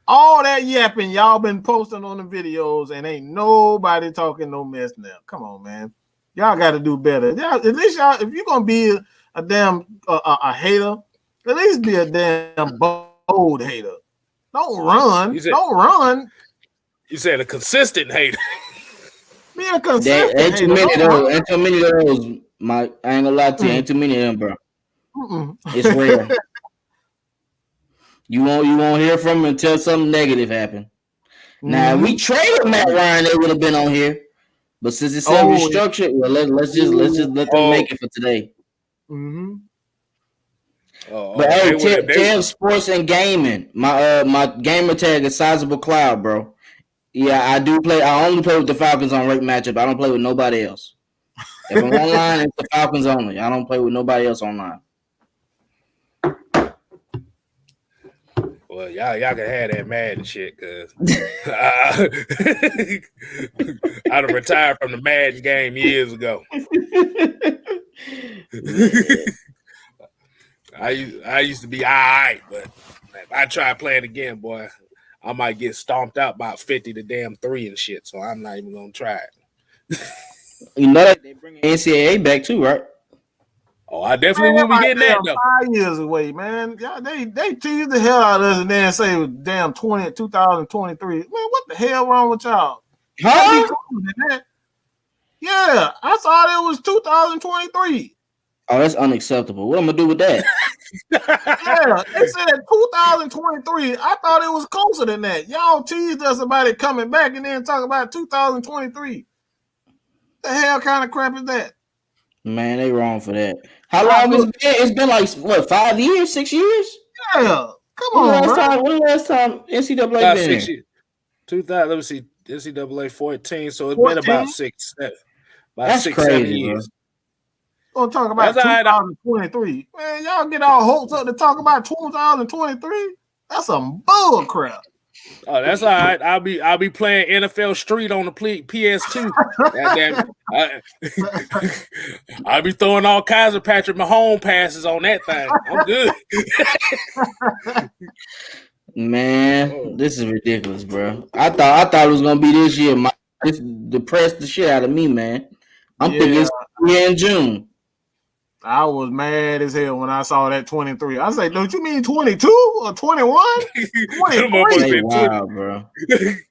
All that yapping y'all been posting on the videos, and ain't nobody talking no mess now. Come on, man, y'all got to do better. Y'all, at least y'all, if you're gonna be a damn a hater, at least be a damn bold hater. Don't run. Don't run. You said a consistent hater. Be a consistent ain't too many of those. Ain't too many of those. I ain't gonna lie to you. Ain't too many of them, bro. It's rare. You won't hear from them until something negative happened. Now, if we traded Matt Ryan, they would have been on here. But since it's restructured, well, let's just let them make it for today. Mm-hmm. But hey, Tev Sports and Gaming. My gamer tag is Sizable Cloud, bro. Yeah, I do play. I only play with the Falcons on ranked matchup. I don't play with nobody else. If I'm online, it's the Falcons only. I don't play with nobody else online. Well, y'all can have that Madden shit, cause I'd have retired from the Madden game years ago. I used to be all right, but if I try playing again, boy, I might get stomped out by 50 to damn 3 and shit. So I'm not even gonna try it. You know that they bring NCAA back too, right? Oh, I definitely will be getting that though. 5 years away, man. Yeah, they tease the hell out of us and then say damn 2023. Man, what the hell wrong with y'all? Huh? Yeah, I thought it was 2023. Oh, that's unacceptable. What am I gonna do with that? Yeah, they said 2023. I thought it was closer than that. Y'all teased us about it coming back and then talk about 2023. The hell kind of crap is that? Man, they wrong for that. How long has it been? It's been like what, 5 years, 6 years? Yeah, come on, bro. When the last time NCAA about been 6 years. 2000. Let me see, NCAA 14. So it's 14? been about 6, 7, That's 6, crazy, 7 years. Gonna talk about 2023. Man, y'all get all hopes up to talk about 2023. That's some bull crap. Oh, that's all right. I'll be playing NFL Street on the PS2. I'll be throwing all kinds of Patrick Mahomes passes on that thing. I'm good. Man, this is ridiculous, bro. I thought it was gonna be this year. This depressed the shit out of me, man. I'm thinking it's in June. I was mad as hell when I saw that 23. I said, don't you mean 22 or 21? 23. Wow, bro. This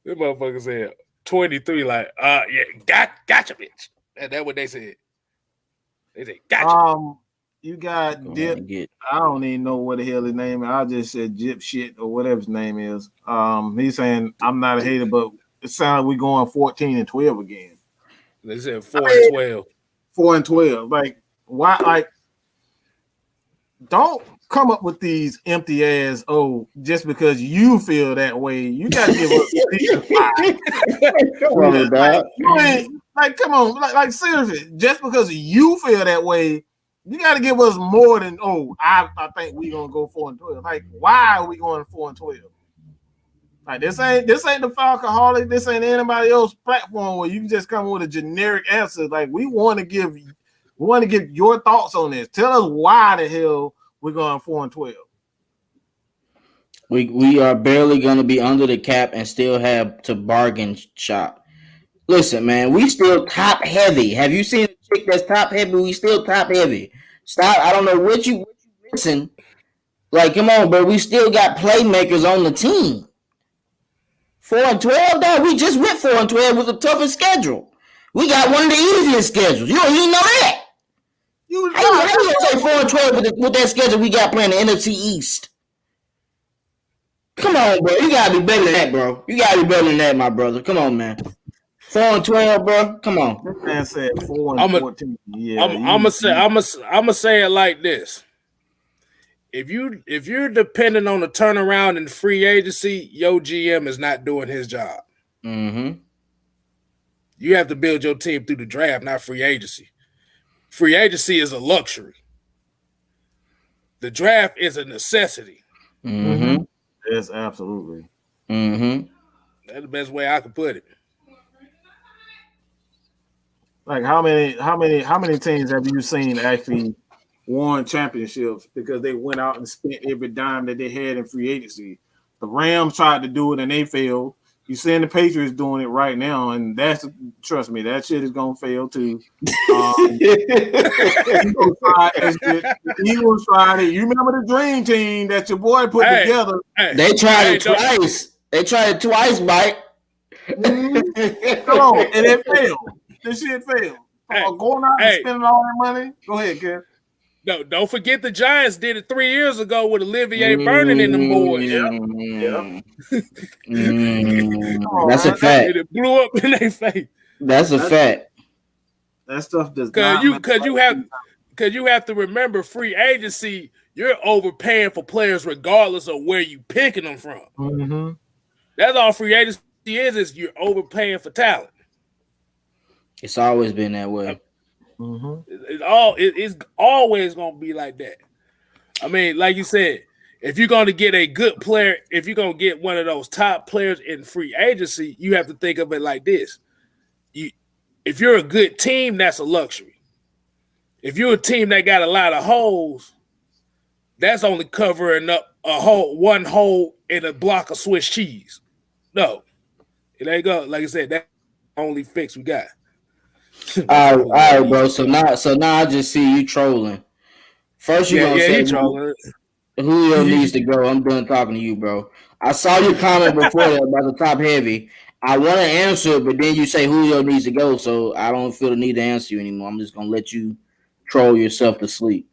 motherfucker said 23, like, yeah, gotcha, bitch. And that's what they said. They said, gotcha. You got Dip. I don't even know what the hell his name is. I just said Jip shit or whatever his name is. He's saying, I'm not a hater, but it sounds like we're going 14-12 again. They said 4-12. 4-12. Like, why? Like, don't come up with these empty ass. Oh, just because you feel that way, you gotta give up. Come on, like seriously. Just because you feel that way, you gotta give us more than. Oh, I think we're gonna go 4-12. Like, why are we going 4-12? Like, this ain't the Falcoholic. This ain't anybody else platform where you can just come with a generic answer. Like, we want to give your thoughts on this. Tell us why the hell we're going 4-12. We are barely going to be under the cap and still have to bargain shop. Listen, man, we still top heavy. Have you seen a chick that's top heavy? We still top heavy. Stop. I don't know what you missing. Like, come on, bro. We still got playmakers on the team. 4-12, dog. We just went 4-12 with the toughest schedule. We got one of the easiest schedules. You don't even know that. How you say 4-12 with that schedule we got playing the NFC East? Come on, bro. You gotta be better than that, bro. You gotta be better than that, my brother. Come on, man. 4-12, bro. Come on. This man said 4-14. Yeah, I'm gonna say it like this. If you're dependent on a turnaround in free agency, your GM is not doing his job. Mm-hmm. You have to build your team through the draft, not free agency. Free agency is a luxury. The draft is a necessity. Mm-hmm. Yes, absolutely. Mm-hmm. That's the best way I could put it. Like how many teams have you seen actually won championships because they went out and spent every dime that they had in free agency? The Rams tried to do it and they failed. You seeing the Patriots doing it right now, and trust me, that shit is gonna fail too. Eagles tried it. You remember the dream team that your boy put together? They tried it twice. They tried it twice, Mike. Come on, and it failed. This shit failed. Going out and spending all that money. Go ahead, Kev. No, don't forget the Giants did it 3 years ago with Olivier Vernon in them boys. That's a fact. It blew up in their face. That's a fact. That stuff does not. Because you have to remember, free agency, you're overpaying for players regardless of where you picking them from. Mm-hmm. That's all free agency is you're overpaying for talent. It's always been that way. Mm-hmm. It's always gonna be like that. I mean, like you said, if you're gonna get a good player, if you're gonna get one of those top players in free agency, you have to think of it like this. If you're a good team, that's a luxury. If you're a team that got a lot of holes, that's only covering up one hole in a block of Swiss cheese. No, it ain't go. Like I said, that's the only fix we got. All right, bro. So now I just see you trolling. First, you gonna say Julio needs to go. I'm done talking to you, bro. I saw your comment before that about the top heavy. I want to answer, but then you say Julio needs to go, so I don't feel the need to answer you anymore. I'm just gonna let you troll yourself to sleep.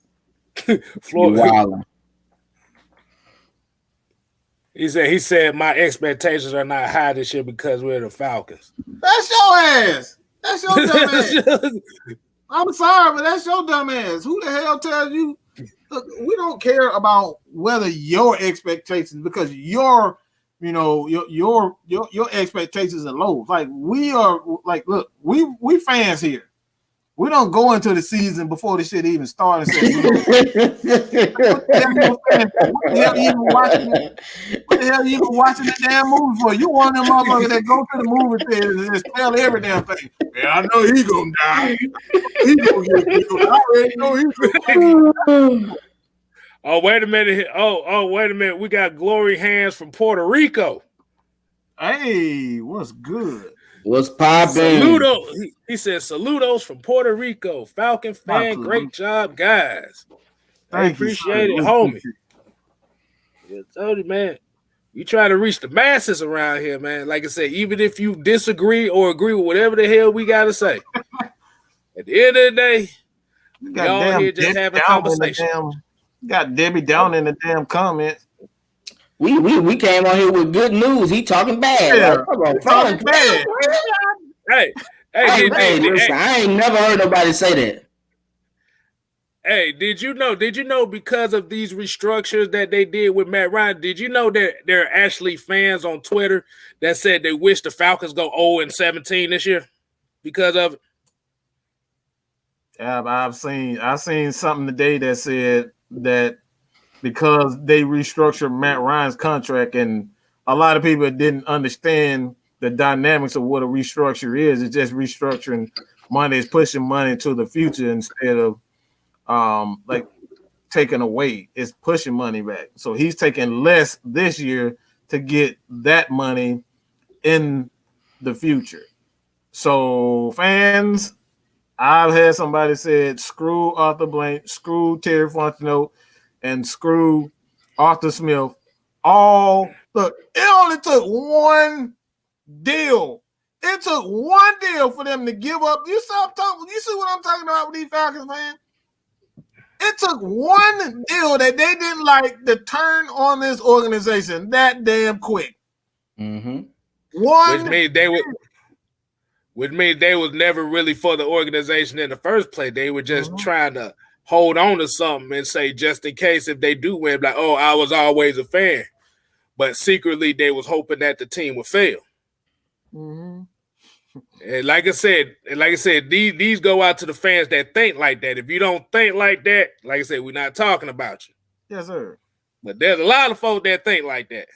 He said my expectations are not high this year because we're the Falcons. That's your ass. That's your dumb ass. I'm sorry, but that's your dumb ass. Who the hell tells you? Look, we don't care about whether your expectations, because your expectations are low. Like we are, like, look, we fans here. We don't go into the season before the shit even started. What the hell you even watching the damn movie for? You one of them motherfuckers that go to the movie theater and just tell every damn thing. Yeah, I know he's gonna die. He's gonna get killed. I already know he's gonna. Oh, wait a minute. Oh, wait a minute. We got Glory Hands from Puerto Rico. Hey, what's good? What's poppin'? Saludos. He said, saludos from Puerto Rico. Falcon fan, great job, guys. I appreciate it, homie. I told you, man. You try to reach the masses around here, man. Like I said, even if you disagree or agree with whatever the hell we got to say, at the end of the day, y'all here just having a conversation. Got Debbie down in the damn comments. We came on here with good news. He talking bad. Yeah, come on, talking bad. Hey, listen, I ain't never heard nobody say that. Hey, did you know because of these restructures that they did with Matt Ryan, did you know that there are actually fans on Twitter that said they wish the Falcons go 0-17 this year because of it? Yeah, I've seen something today that said that because they restructured Matt Ryan's contract, and a lot of people didn't understand the dynamics of what a restructure is. It's just restructuring money. It's pushing money to the future instead of like taking away. It's pushing money back. So he's taking less this year to get that money in the future. So fans, I've had somebody said screw Arthur Blank, screw Terry Fontenot, and screw Arthur Smith. Look, it only took one deal. It took one deal for them to give up. You see what I'm talking about with these Falcons, man? It took one deal that they didn't like to turn on this organization that damn quick. Mm-hmm. Which which means they was never really for the organization in the first place. They were just trying to hold on to something and say, just in case if they do win, like, oh, I was always a fan. But secretly, they was hoping that the team would fail. Mm-hmm. And like I said, these go out to the fans that think like that. If you don't think like that, like I said, we're not talking about you. Yes, sir. But there's a lot of folks that think like that.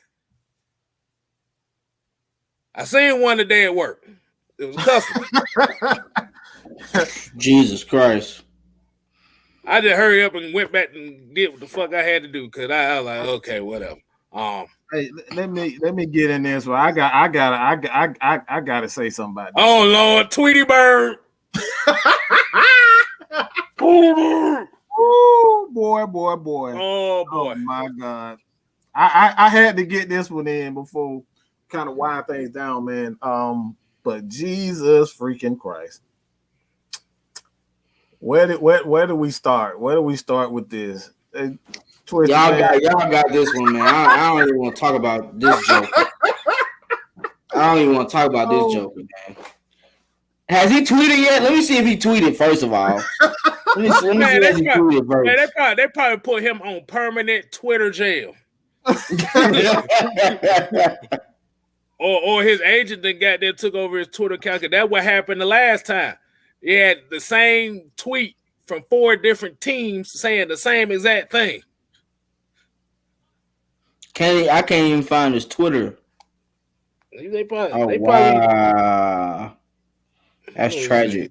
I seen one today at work. It was a customer. Jesus Christ. I just hurried up and went back and did what the fuck I had to do because I was like, okay, whatever. Hey, let me get in this one. I gotta say something about this. Oh Lord, Tweety Bird. Oh boy. Oh boy. Oh my God. I had to get this one in before kind of wind things down, man. But Jesus freaking Christ. Where do we start? Where do we start with this? Y'all got this one, man. I don't even want to talk about this joke. I don't even want to talk about this joke, man. Has he tweeted yet? Let me see if he tweeted first of all. Let me see if he tweeted first. Man, they probably put him on permanent Twitter jail. or his agent then got there, took over his Twitter account. That's what happened the last time. He had the same tweet from 4 different teams saying the same exact thing. I can't even find his Twitter. Wow. That's tragic.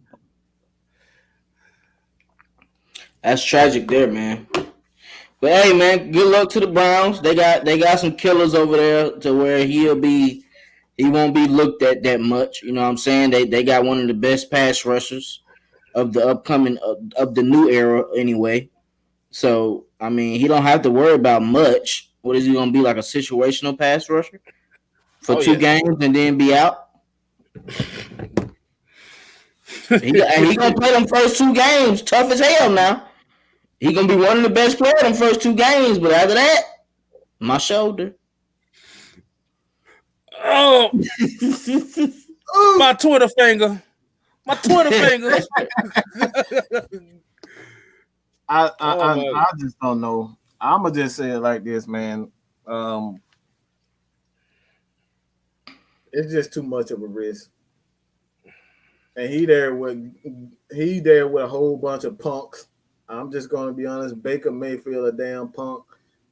That's tragic there, man. But hey, man, good luck to the Browns. They got some killers over there to where he won't be looked at that much. You know what I'm saying? They got one of the best pass rushers of the upcoming of the new era anyway. So I mean, he don't have to worry about much. What is he gonna be, like a situational pass rusher for 2 games and then be out? he gonna play them first 2 games tough as hell now. He gonna be one of the best players in the first 2 games, but after that, my shoulder. Oh, my Twitter finger. My Twitter finger. I just don't know. I'm gonna just say it like this, man. It's just too much of a risk. And he there with a whole bunch of punks. I'm just gonna be honest. Baker Mayfield a damn punk.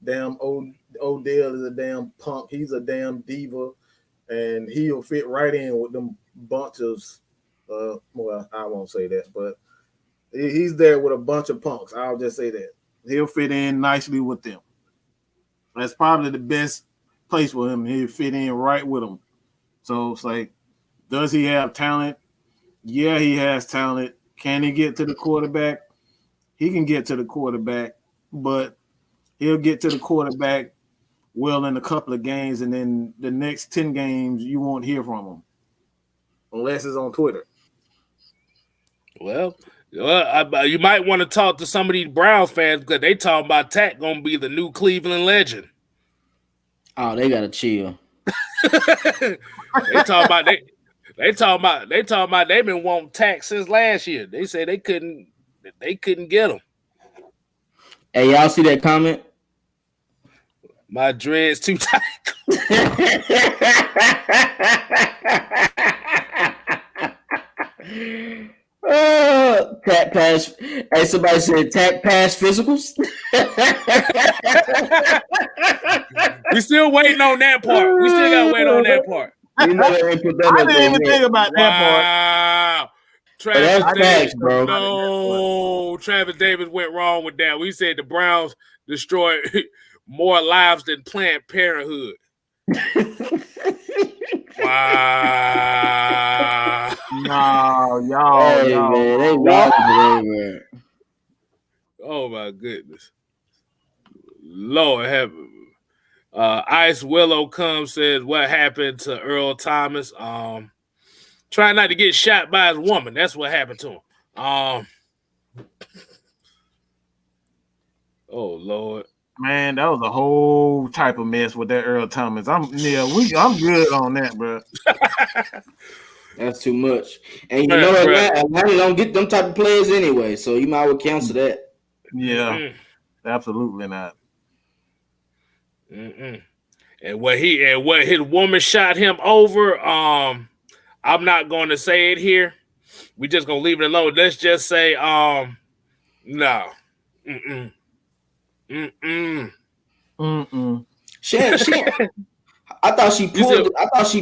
Damn Odell is a damn punk. He's a damn diva, and he'll fit right in with them bunch of. Well, I won't say that, but he's there with a bunch of punks. I'll just say that he'll fit in nicely with them. That's probably the best place for him. He'll fit in right with them. So it's like, does he have talent? Yeah, he has talent. Can he get to the quarterback? He can get to the quarterback, but he'll get to the quarterback well in a couple of games, and then the next 10 games you won't hear from him unless it's on Twitter. Well, you might want to talk to some of these Browns fans because they talking about Tack gonna be the new Cleveland legend. Oh, they gotta chill. They talking about they've been wanting Tack since last year. They said they couldn't get him. Hey, y'all see that comment? My dreads too tight. Tap pass. Hey, somebody said tap pass physicals. We still waiting on that part. We still gotta wait on that part. You know, I didn't even think about that part. Travis that's Davis, facts, bro. No, Travis Davis went wrong with that. We said the Browns destroyed more lives than Planned Parenthood. Wow. No, y'all. Man, they wild today, man. Oh my goodness. Lord heaven. Ice Willow comes, says what happened to Earl Thomas. Trying not to get shot by his woman. That's what happened to him. Oh Lord. Man, that was a whole type of mess with that Earl Thomas. I'm good on that, bro. That's too much. And you know Atlanta don't get them type of players anyway, so you might well cancel that. Yeah, absolutely not. And what his woman shot him over, I'm not going to say it here. We just gonna leave it alone. Let's just say, no. She I thought she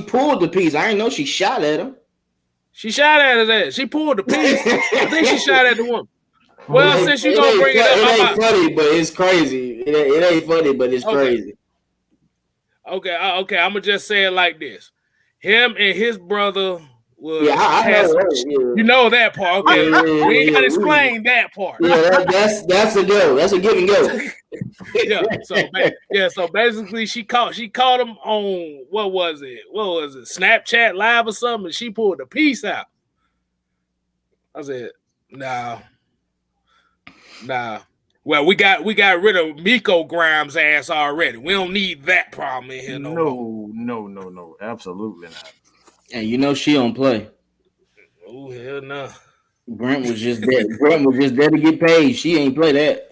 pulled the piece. I didn't know she shot at him. She shot at that. She pulled the piece. I think she shot at the woman. Well, since you gonna bring it up, it ain't funny, but it's crazy. It ain't funny, but it's crazy. Okay. I'm gonna just say it like this: him and his brother was. I know that. You know that part. Okay, we ain't gotta explain that part. Yeah, that's a go. That's a give and go. So basically, she caught him on what was it? Snapchat Live or something? And she pulled the piece out. I said, nah. Well, we got rid of Miko Grimes' ass already. We don't need that problem in here no, absolutely not. And you know she don't play. Oh hell no. Brent was just there. To get paid. She ain't play that.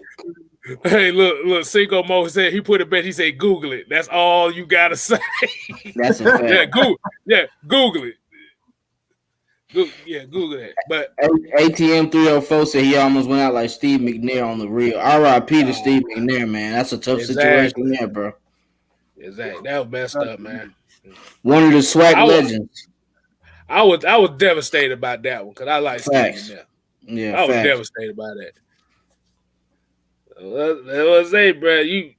Hey, look, Cinco Mo said he put it back. He said, Google it. That's all you gotta say. That's a fact. Google it. Google that. But ATM 304 said he almost went out like Steve McNair on the real. R.I.P. to Steve McNair, man. That's a tough situation there, bro. Exactly. That was messed up, man. One of the swag legends. I was devastated about that one because I like Steve McNair. Yeah, I was devastated by that. Let's say, bro, you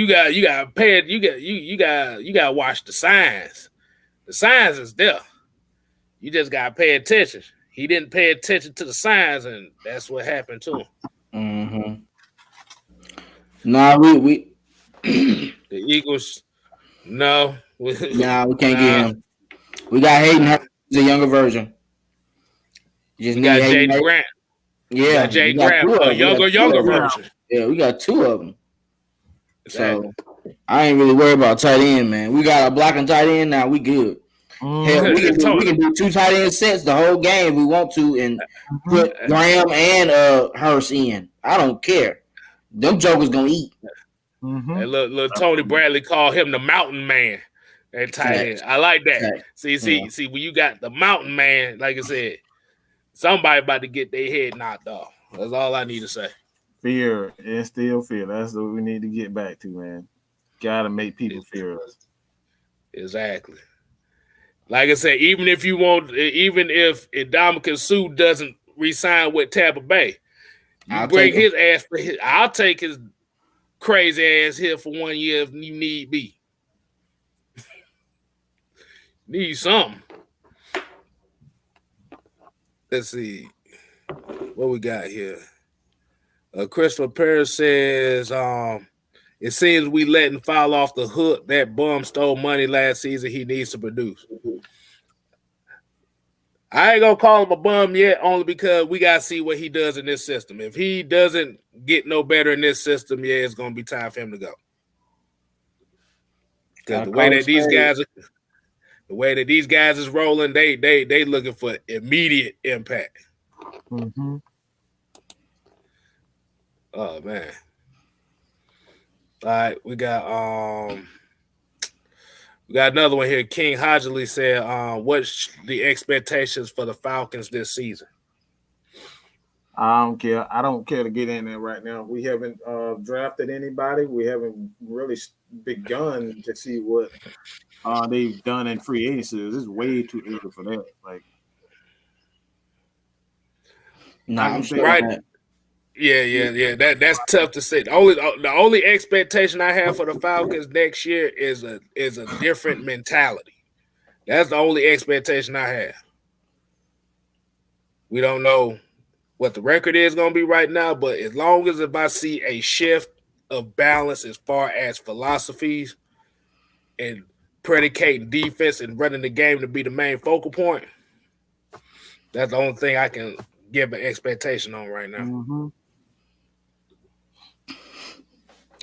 got paid. You got to watch the signs. The signs is there. You just got to pay attention. He didn't pay attention to the signs, and that's what happened to him. Mm-hmm. Nah, we the Eagles. No, we can't get him. We got Hayden Hurst, the younger version. You got Jaden Grant. Yeah, Jaden Grant, a younger version. Yeah, we got two of them. Exactly. So I ain't really worried about tight end, man. We got a blocking tight end now. We good. Hell, we can do two tight end sets the whole game if we want to, and put Graham and Hurst in. I don't care. Them jokers gonna eat. And look, Tony Bradley called him the mountain man. That tight end. I like that. See, when you got the mountain man, like I said, somebody about to get their head knocked off. That's all I need to say. Fear and still fear. That's what we need to get back to, man. Gotta make people fear us. Exactly. Like I said, even if Ndamukong Suh doesn't resign with Tampa Bay, bring his ass for his. I'll take his crazy ass here for 1 year if you need be. Need something. Let's see what we got here. Christopher Paris says, it seems we letting fall off the hook. That bum stole money last season. He needs to produce. I ain't gonna call him a bum yet, only because we gotta see what he does in this system. If he doesn't get no better in this system, it's gonna be time for him to go. Because the way that these guys is rolling, they looking for immediate impact. Mm-hmm. Oh man. All right, we got another one here. King Hodgley said, what's the expectations for the Falcons this season? I don't care. I don't care to get in there right now. We haven't drafted anybody. We haven't really begun to see what they've done in free agency. This is way too early for that. Like, no, I'm sure. Right. Yeah. That's tough to say. The only expectation I have for the Falcons next year is a different mentality. That's the only expectation I have. We don't know what the record is going to be right now, but as long as if I see a shift of balance as far as philosophies and predicating defense and running the game to be the main focal point, that's the only thing I can give an expectation on right now. Mm-hmm.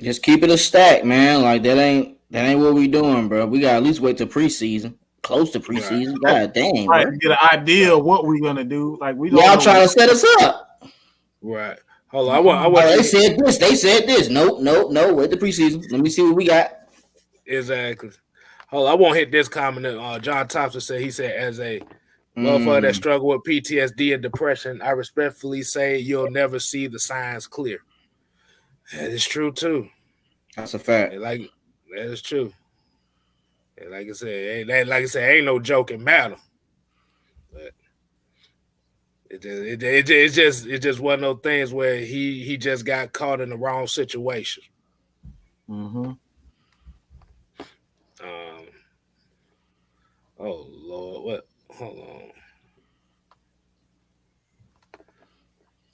Just keep it a stack, man. Like that ain't what we doing, bro. We gotta at least wait till preseason. close to preseason. God dang, right, bro. to get an idea of what we're gonna do. Like we don't Y'all know trying to set us up. Right. Hold on. I want they said this. They said this. Nope. Wait the preseason. Let me see what we got. Exactly. Hold on. I won't hit this comment that John Thompson said. He said, as a motherfucker that struggle with PTSD and depression, I respectfully say you'll never see the signs clear. That is true too. That's a fact. That is true. And like I said, ain't no joking matter. But it's just one of those things where he just got caught in the wrong situation. Mm-hmm. Oh Lord, what? Hold on.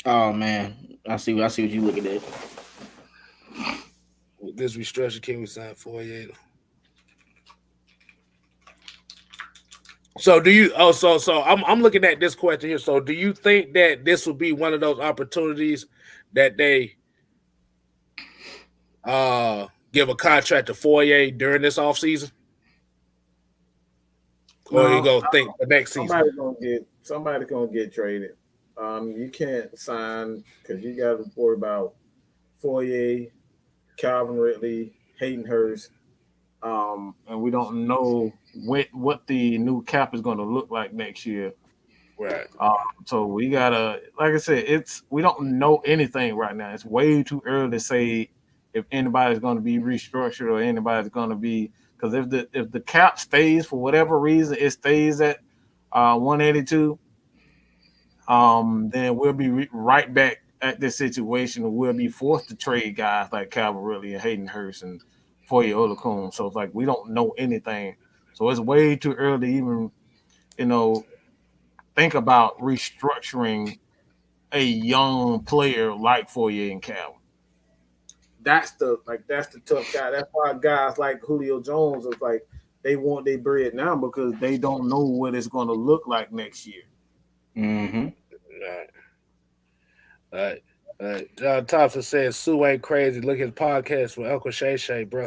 Oh man, I see what you looking at. With this restructure, can we sign 48? So do you? Oh, so I'm looking at this question here. So do you think that this will be one of those opportunities that they give a contract to Fourier during this offseason? Or you go think the next season? Somebody's gonna get traded. You can't sign because you got to worry about Fourier, Calvin Ridley, Hayden Hurst, and we don't know what the new cap is going to look like next year. Right. So we gotta, like I said, we don't know anything right now. It's way too early to say if anybody's going to be restructured or anybody's going to be, because if the cap stays for whatever reason, it stays at 182. Then we'll be right back at this situation. We'll be forced to trade guys like Calvin Ridley and Hayden Hurst and Foye Oluokun. So it's like we don't know anything. So it's way too early to even, think about restructuring a young player like Foye and Calvin. That's the tough guy. That's why guys like Julio Jones is like they want their bread now because they don't know what it's going to look like next year. Mm-hmm. Right. John Thompson says Sue ain't crazy. Look at his podcast with Uncle Shay Shay, bro.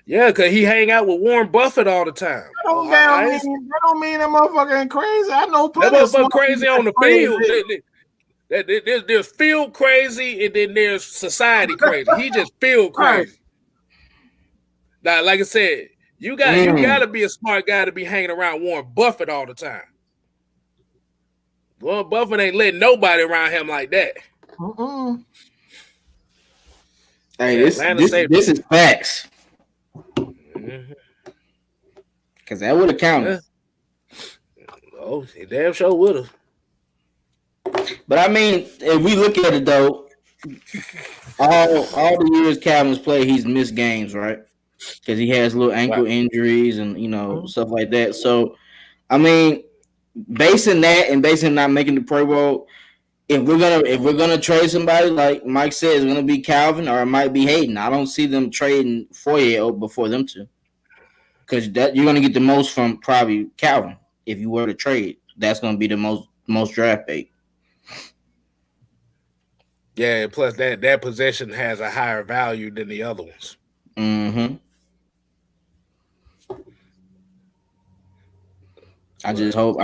Yeah, because he hang out with Warren Buffett all the time. That don't mean that motherfucker ain't crazy. I know plenty that of motherfucker crazy on the field. There's field crazy and then there's society crazy. He just field crazy. Now, like I said, you got to be a smart guy to be hanging around Warren Buffett all the time. Warren Buffett ain't letting nobody around him like that. Hey, this is facts. Because that would have counted. Oh, he damn sure would have. But I mean, if we look at it though, all the years Calvin's played, he's missed games, right? Because he has little ankle injuries and stuff like that. So, I mean, basing that and basing not making the Pro Bowl, if we're gonna trade somebody, like Mike said, it's gonna be Calvin or it might be Hayden. I don't see them trading Foye before them two, because you're gonna get the most from probably Calvin if you were to trade. That's gonna be the most draft bait. Yeah, plus that possession has a higher value than the other ones. Mm-hmm. I hope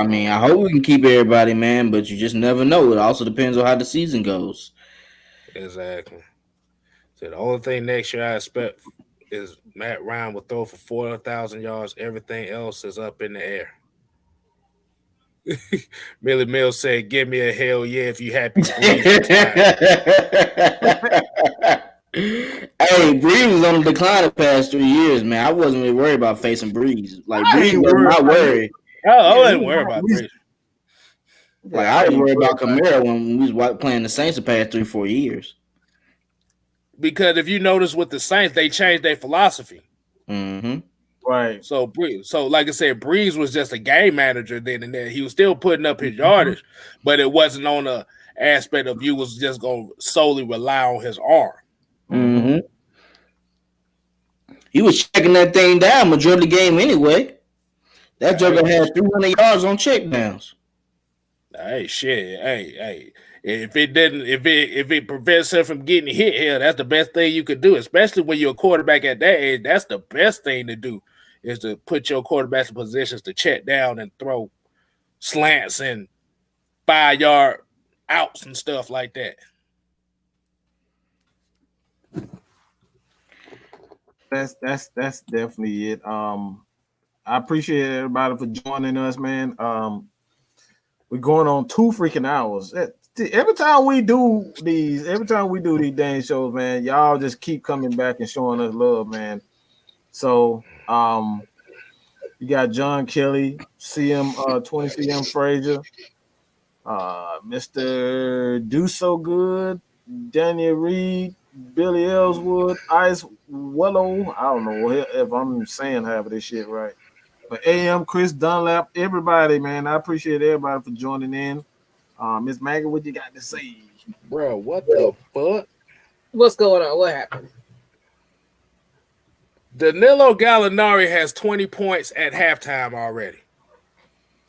we can keep everybody, man, but you just never know. It also depends on how the season goes. Exactly. So the only thing next year I expect is Matt Ryan will throw for 4,000 yards. Everything else is up in the air. Millie Mills said, "Give me a hell yeah if you happy." Hey, Breeze was on the decline the past 3 years, man. I wasn't really worried about facing Breeze. Like Breeze was my worry. I wasn't worried about Breeze. Like I was worried about Kamara when we was playing the Saints the past 3-4 years. Because if you notice with the Saints, they changed their philosophy. Mm-hmm. Right. So like I said, Breeze was just a game manager then and there. He was still putting up his yardage, but it wasn't on the aspect of you was just going to solely rely on his arm. Mm-hmm. He was checking that thing down majority of the game anyway. That joker had 300 yards on checkdowns. Hey, shit. Hey. If it prevents him from getting hit here, that's the best thing you could do, especially when you're a quarterback at that age. That's the best thing to do is to put your quarterbacks in positions to check down and throw slants and 5-yard outs and stuff like that. That's definitely it. I appreciate everybody for joining us, man. We're going on 2 freaking hours. Every time we do these dang shows, man, y'all just keep coming back and showing us love, man. So you got John Kelly, 20 CM Frazier, Mr. Do So Good, Daniel Reed, Billy Ellswood, Ice Willow. I don't know if I'm saying half of this shit right. But AM, Chris Dunlap, everybody, man. I appreciate everybody for joining in. Miss Maggie, what you got to say? Bro, what the fuck? What's going on? What happened? Danilo Gallinari has 20 points at halftime already.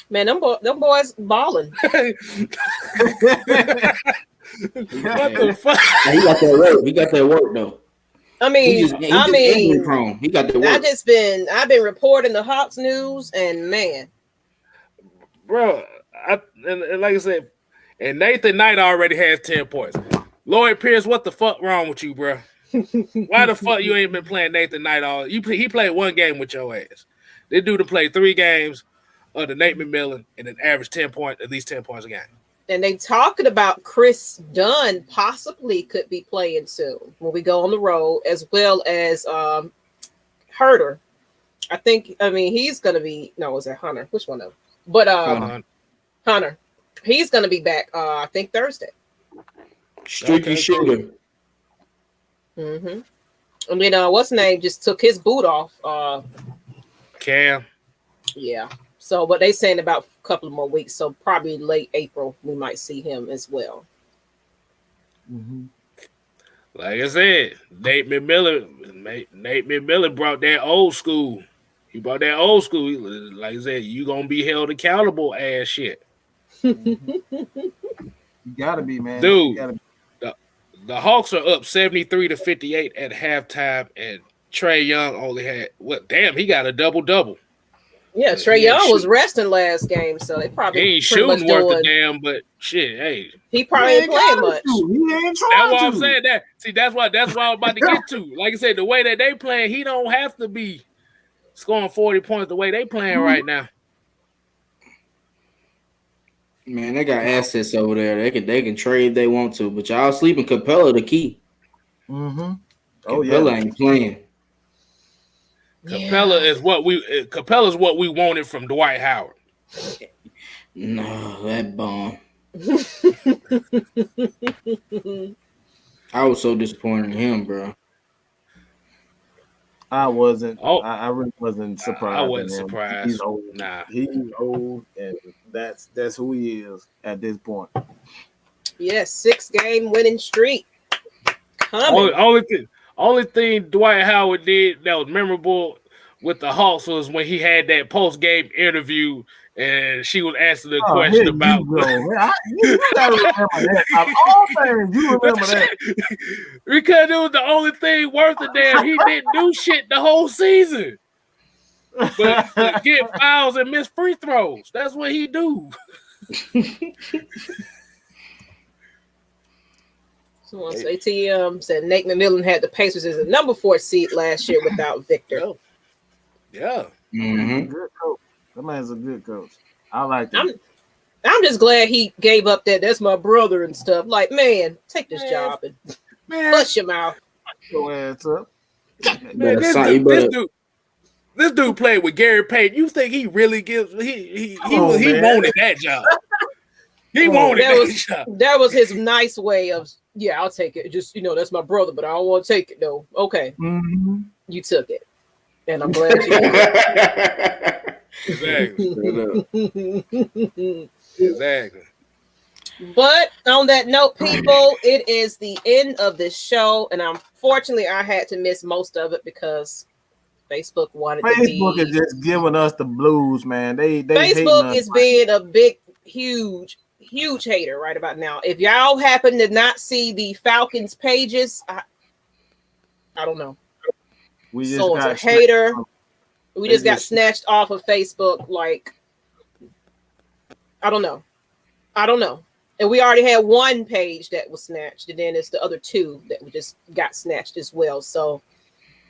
Man, them boys balling. What the fuck? He got that work. He got that work though. I mean, injury prone. He got the work. I've been reporting the Hawks news, and man, bro, and like I said, and Nathan Knight already has 10 points. Lloyd Pierce, what the fuck wrong with you, bro? Why the fuck you ain't been playing Nathan Knight all? He played 1 game with your ass. This dude to play 3 games under Nate McMillan and an average 10 points, at least 10 points a game. And they talking about Chris Dunn possibly could be playing soon when we go on the road, as well as Herter. I mean, he's gonna be was that Hunter? Which one of them? But Hunter. He's gonna be back I think Thursday. Streaky shooter. Mm-hmm. I mean, what's his name just took his boot off. Cam. Yeah. So, but they saying about a couple of more weeks, so probably late April we might see him as well. Mm-hmm. Like I said, Nate McMillan brought that old school. He brought that old school. Like I said, you gonna be held accountable ass shit. You gotta be, man. Dude, the Hawks are up 73-58 at halftime, and Trae Young only had he got a double-double. Yeah, Trae Young was resting last game, so they probably he ain't shooting worth a damn, but shit, hey. He probably ain't playing much. He ain't trying That's why I'm saying that. See, that's what I'm about to get to. Like I said, the way that they playing, he don't have to be scoring 40 points the way they playing right now. Man, they got assets over there. They can trade if they want to, but y'all sleeping Capella the key. Mm-hmm. Capella ain't playing. Capella is what we wanted from Dwight Howard. No, that bomb. I was so disappointed in him, bro. I wasn't. I really wasn't surprised. I wasn't surprised. He's old. Nah, he's old, and that's who he is at this point. Yes, 6-game winning streak. Only thing Dwight Howard did that was memorable with the Hawks was when he had that post-game interview and she was asking the question about. You gotta remember that. Of all things, you remember that. Because it was the only thing worth a damn. He didn't do shit the whole season. But get fouls and miss free throws. That's what he do. Someone say TM said Nate McMillan had the Pacers as a number 4 seed last year without Victor. Yeah. Mm-hmm. Good coach. That man's a good coach. I like that. I'm just glad he gave up that's my brother and stuff. Like, man, take this job and bust your mouth. Go ass up. Man, this dude played with Gary Payton. You think he really gives he wanted that job. He wanted that job. That was his nice way of I'll take it. Just that's my brother, but I don't want to take it though. Okay. Mm-hmm. You took it. And I'm glad you did. Exactly. But on that note, people, it is the end of the show, and unfortunately, I had to miss most of it because Facebook is just giving us the blues, man. They Facebook is being a big, huge hater right about now. If y'all happen to not see the Falcons pages, I don't know. We just someone's a hater. We just got snatched off of Facebook. Like, I don't know. And we already had one page that was snatched, and then it's the other two that we just got snatched as well. So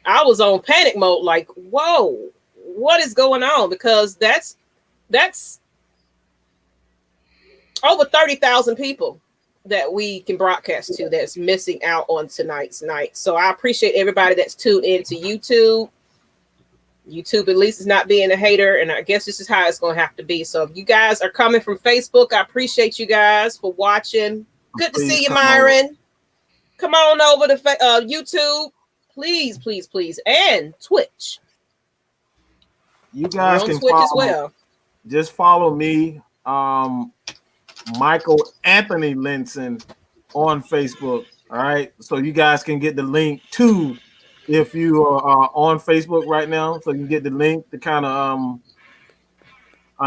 I was on panic mode, like, whoa, what is going on? Because that's over 30,000 people that we can broadcast to that's missing out on tonight's night. So I appreciate everybody that's tuned in to YouTube. YouTube at least is not being a hater, and I guess this is how it's going to have to be. So if you guys are coming from Facebook, I appreciate you guys for watching. Good to see you, Myron. Come on over to YouTube, please, and Twitch. You guys can Twitch follow, as well. Just follow me, Michael Anthony Linson on Facebook. All right, so you guys can get the link to. If you are on Facebook right now, so you can get the link to kind of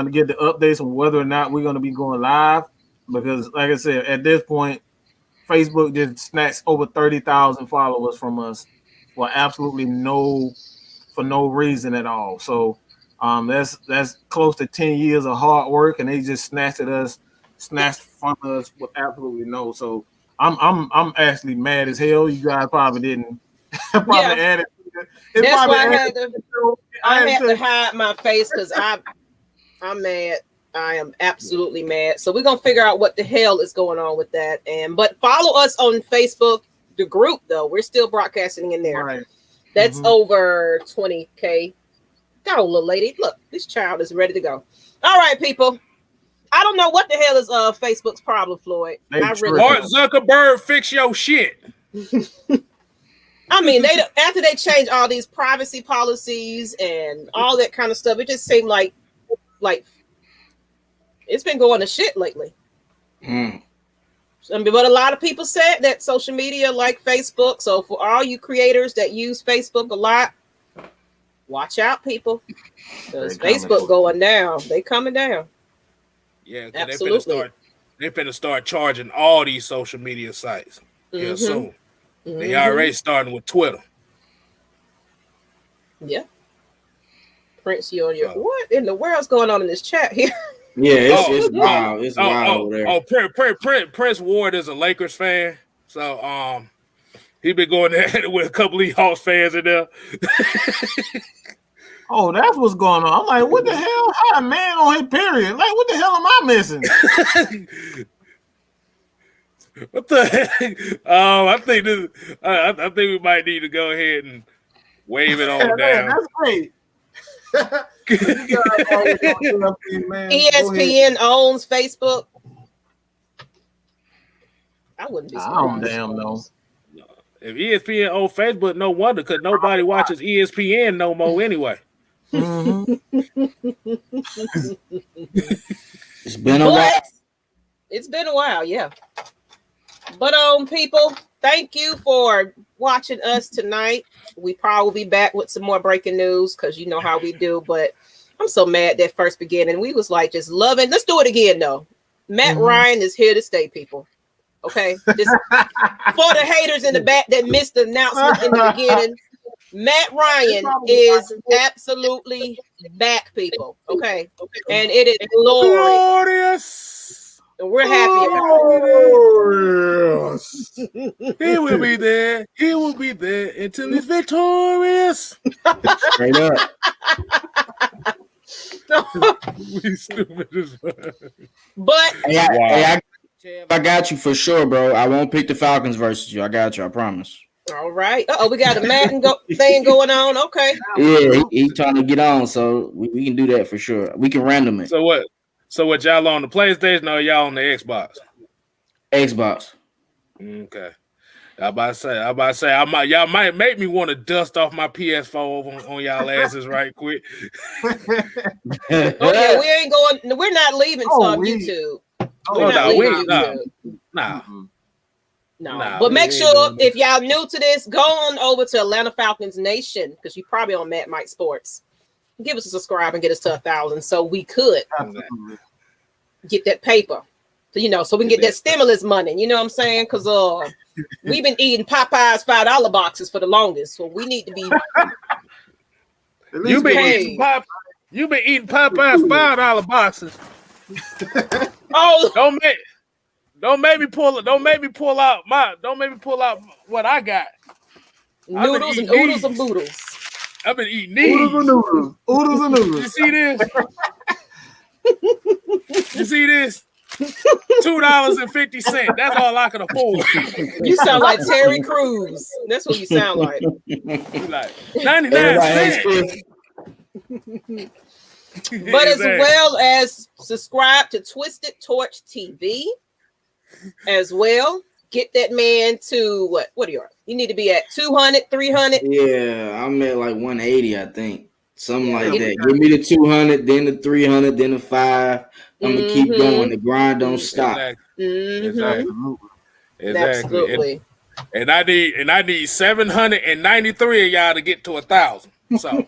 to get the updates on whether or not we're going to be going live. Because, like I said, at this point, Facebook just snatched over 30,000 followers from us for absolutely no reason at all. So that's close to 10 years of hard work, and they just snatched from us with absolutely no. So I'm actually mad as hell. You guys probably didn't. Added. That's why I had to hide my face because I'm mad. I am absolutely mad. So we're gonna figure out what the hell is going on with that. But follow us on Facebook, the group though. We're still broadcasting in there. Right. That's over 20K. Go, little lady. Look, this child is ready to go. All right, people. I don't know what the hell is Facebook's problem, Floyd. Mark Zuckerberg, fix your shit. I mean, after they changed all these privacy policies and all that kind of stuff, it just seemed like it's been going to shit lately. But a lot of people said that social media like Facebook. So for all you creators that use Facebook a lot, watch out, people. Because Facebook going down. They coming down. Yeah, absolutely. They finna start charging all these social media sites. Yeah, soon. They already starting with Twitter. Yeah. Prince, you on your what in the world's going on in this chat here? Yeah, it's wild. It's wild over there. Prince Ward is a Lakers fan, so he been going there with a couple of Hawks fans in there. Oh, that's what's going on. I'm like, what the hell? How a man on his period? Like, what the hell am I missing? What the heck? I think we might need to go ahead and wave it on down. That's great. ESPN owns Facebook. I wouldn't be surprised. I don't damn know. If ESPN owns Facebook, no wonder, because nobody watches ESPN no more anyway. It's been a while. It's been a while, yeah. But people, thank you for watching us tonight. We probably be back with some more breaking news because you know how we do. But I'm so mad that first beginning. We was like just loving. Let's do it again though. Matt Ryan is here to stay, people. Okay, just for the haters in the back that missed the announcement in the beginning. Matt Ryan is absolutely back, people. Okay, and it is glorious. And we're happy about it. He will be there. He will be there until he's victorious. Straight up. We stupid as fuck. But I got you for sure, bro. I won't pick the Falcons versus you. I got you. I promise. All right. We got a Madden thing going on. Okay. Yeah, he's trying to get on, so we can do that for sure. We can random it. So what y'all on the PlayStation or y'all on the Xbox? Xbox. Okay. I about to say y'all might make me want to dust off my PS4 on y'all asses right quick. Okay, we're not leaving YouTube. No. But make sure if y'all new to this, go on over to Atlanta Falcons Nation because you probably on Mad Mike Sports. Give us a subscribe and get us to 1,000 so we could get that paper. So we can get that stimulus money. You know what I'm saying? Because we've been eating Popeye's $5 boxes for the longest. So we need to be You've been eating Popeye's $5 boxes. Oh, don't make me pull out what I got. noodles and oodles and boodles. I've been eating these. Oodles and noodles. You see this? You see this? $2.50. That's all I can afford. You sound like Terry Crews. That's what you sound like. Like 99 cents. But as well as subscribe to Twisted Torch TV as well. Get that man to what are you? You need to be at 200, 300. Yeah, I'm at like 180, I think. Something like that. Give me the 200, then the 300, then the 5. I'm gonna keep going. The grind don't stop. Absolutely. And I need 793 of y'all to get to 1,000. So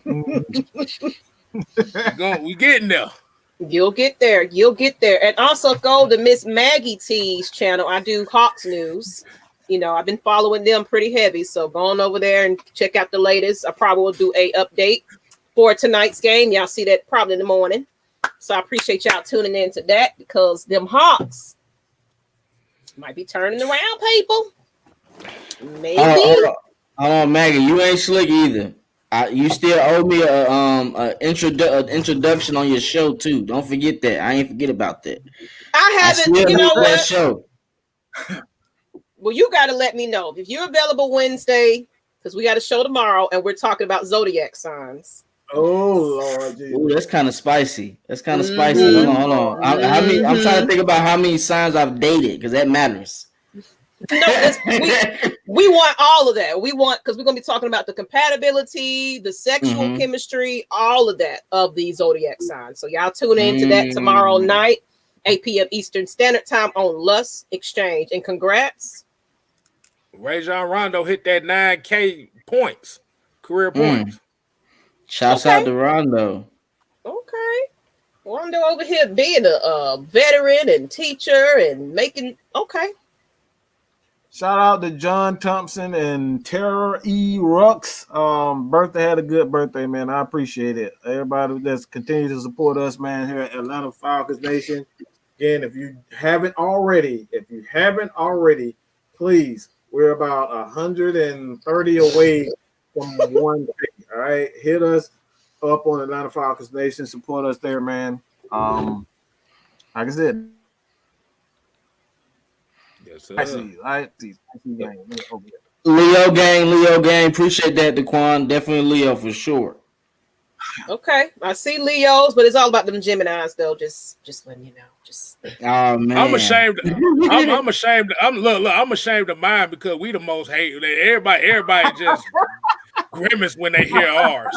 we getting there. You'll get there. And also go to Miss Maggie T's channel. I do Hawks news. You know, I've been following them pretty heavy. So go on over there and check out the latest. I probably will do a update for tonight's game. Y'all see that probably in the morning. So I appreciate y'all tuning in to that because them Hawks might be turning around, people. Maybe. Hold on, Maggie. You ain't slick either. You still owe me a introduction on your show too. Don't forget that. I ain't forget about that. I haven't. You know what? Show. Well, you got to let me know if you're available Wednesday because we got a show tomorrow and we're talking about zodiac signs. Oh Lord, ooh, that's kind of spicy. Spicy. Hold on. I'm trying to think about how many signs I've dated because that matters. No, we want all of that. We want because we're gonna be talking about the compatibility, the sexual chemistry, all of that of the zodiac signs. So y'all tune in to that tomorrow night, 8 p.m. Eastern Standard Time on Lust Exchange. And congrats, Rajon Rondo hit that 9K points, career points. Shouts out to Rondo. Okay, Rondo over here being a veteran and teacher and making Shout out to John Thompson and Tara E. Rux. Birthday had a good birthday, man. I appreciate it. Everybody that's continued to support us, man, here at Atlanta Falcons Nation. Again, if you haven't already, please, we're about 130 away from 1K. All right, hit us up on Atlanta Falcons Nation. Support us there, man. Like I said. Leo gang. Appreciate that, Daquan. Definitely Leo for sure. Okay, I see Leos, but it's all about them Geminis, though. Just letting you know. Oh man, I'm ashamed. I'm ashamed. I'm ashamed of mine because we the most hate. Everybody just grimace when they hear ours.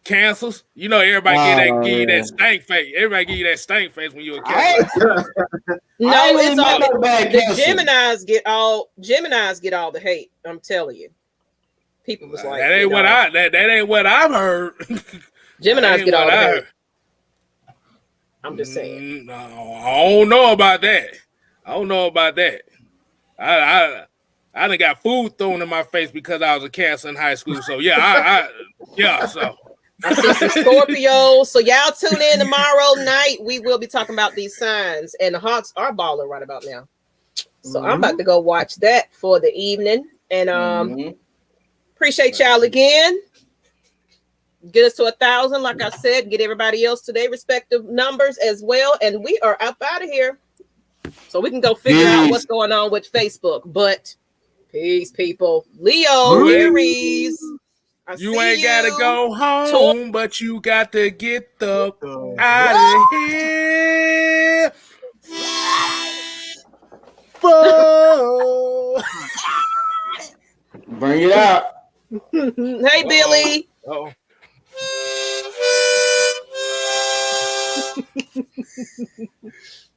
Cancels. You know, everybody give you that stank face. Everybody give you that stank face when you're a cancel. No, it's all the Geminis get all the hate. I'm telling you. People was like that ain't what I've heard. Geminis get all the hate. I'm just saying. I don't know about that. I done got food thrown in my face because I was a cancer in high school. So yeah, so I see some Scorpios. So y'all tune in tomorrow night. We will be talking about these signs. And the Hawks are balling right about now. So I'm about to go watch that for the evening. And appreciate y'all again. Get us to 1,000, like I said. Get everybody else to their respective numbers as well. And we are up out of here. So we can go figure out what's going on with Facebook. But peace, people. Leo, Aries. You ain't gotta go home, but you got to get the out of here. Bring it out. Hey, Billy. Oh.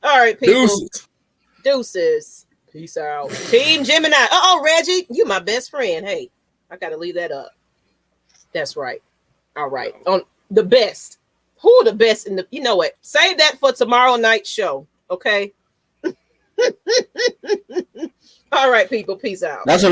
All right, people. Deuces. Peace out. Team Gemini. Reggie, you my best friend. Hey, I gotta leave that up. That's right. All right. On the best. Who are the best in the? You know what? Save that for tomorrow night's show. Okay. All right, people. Peace out. That's a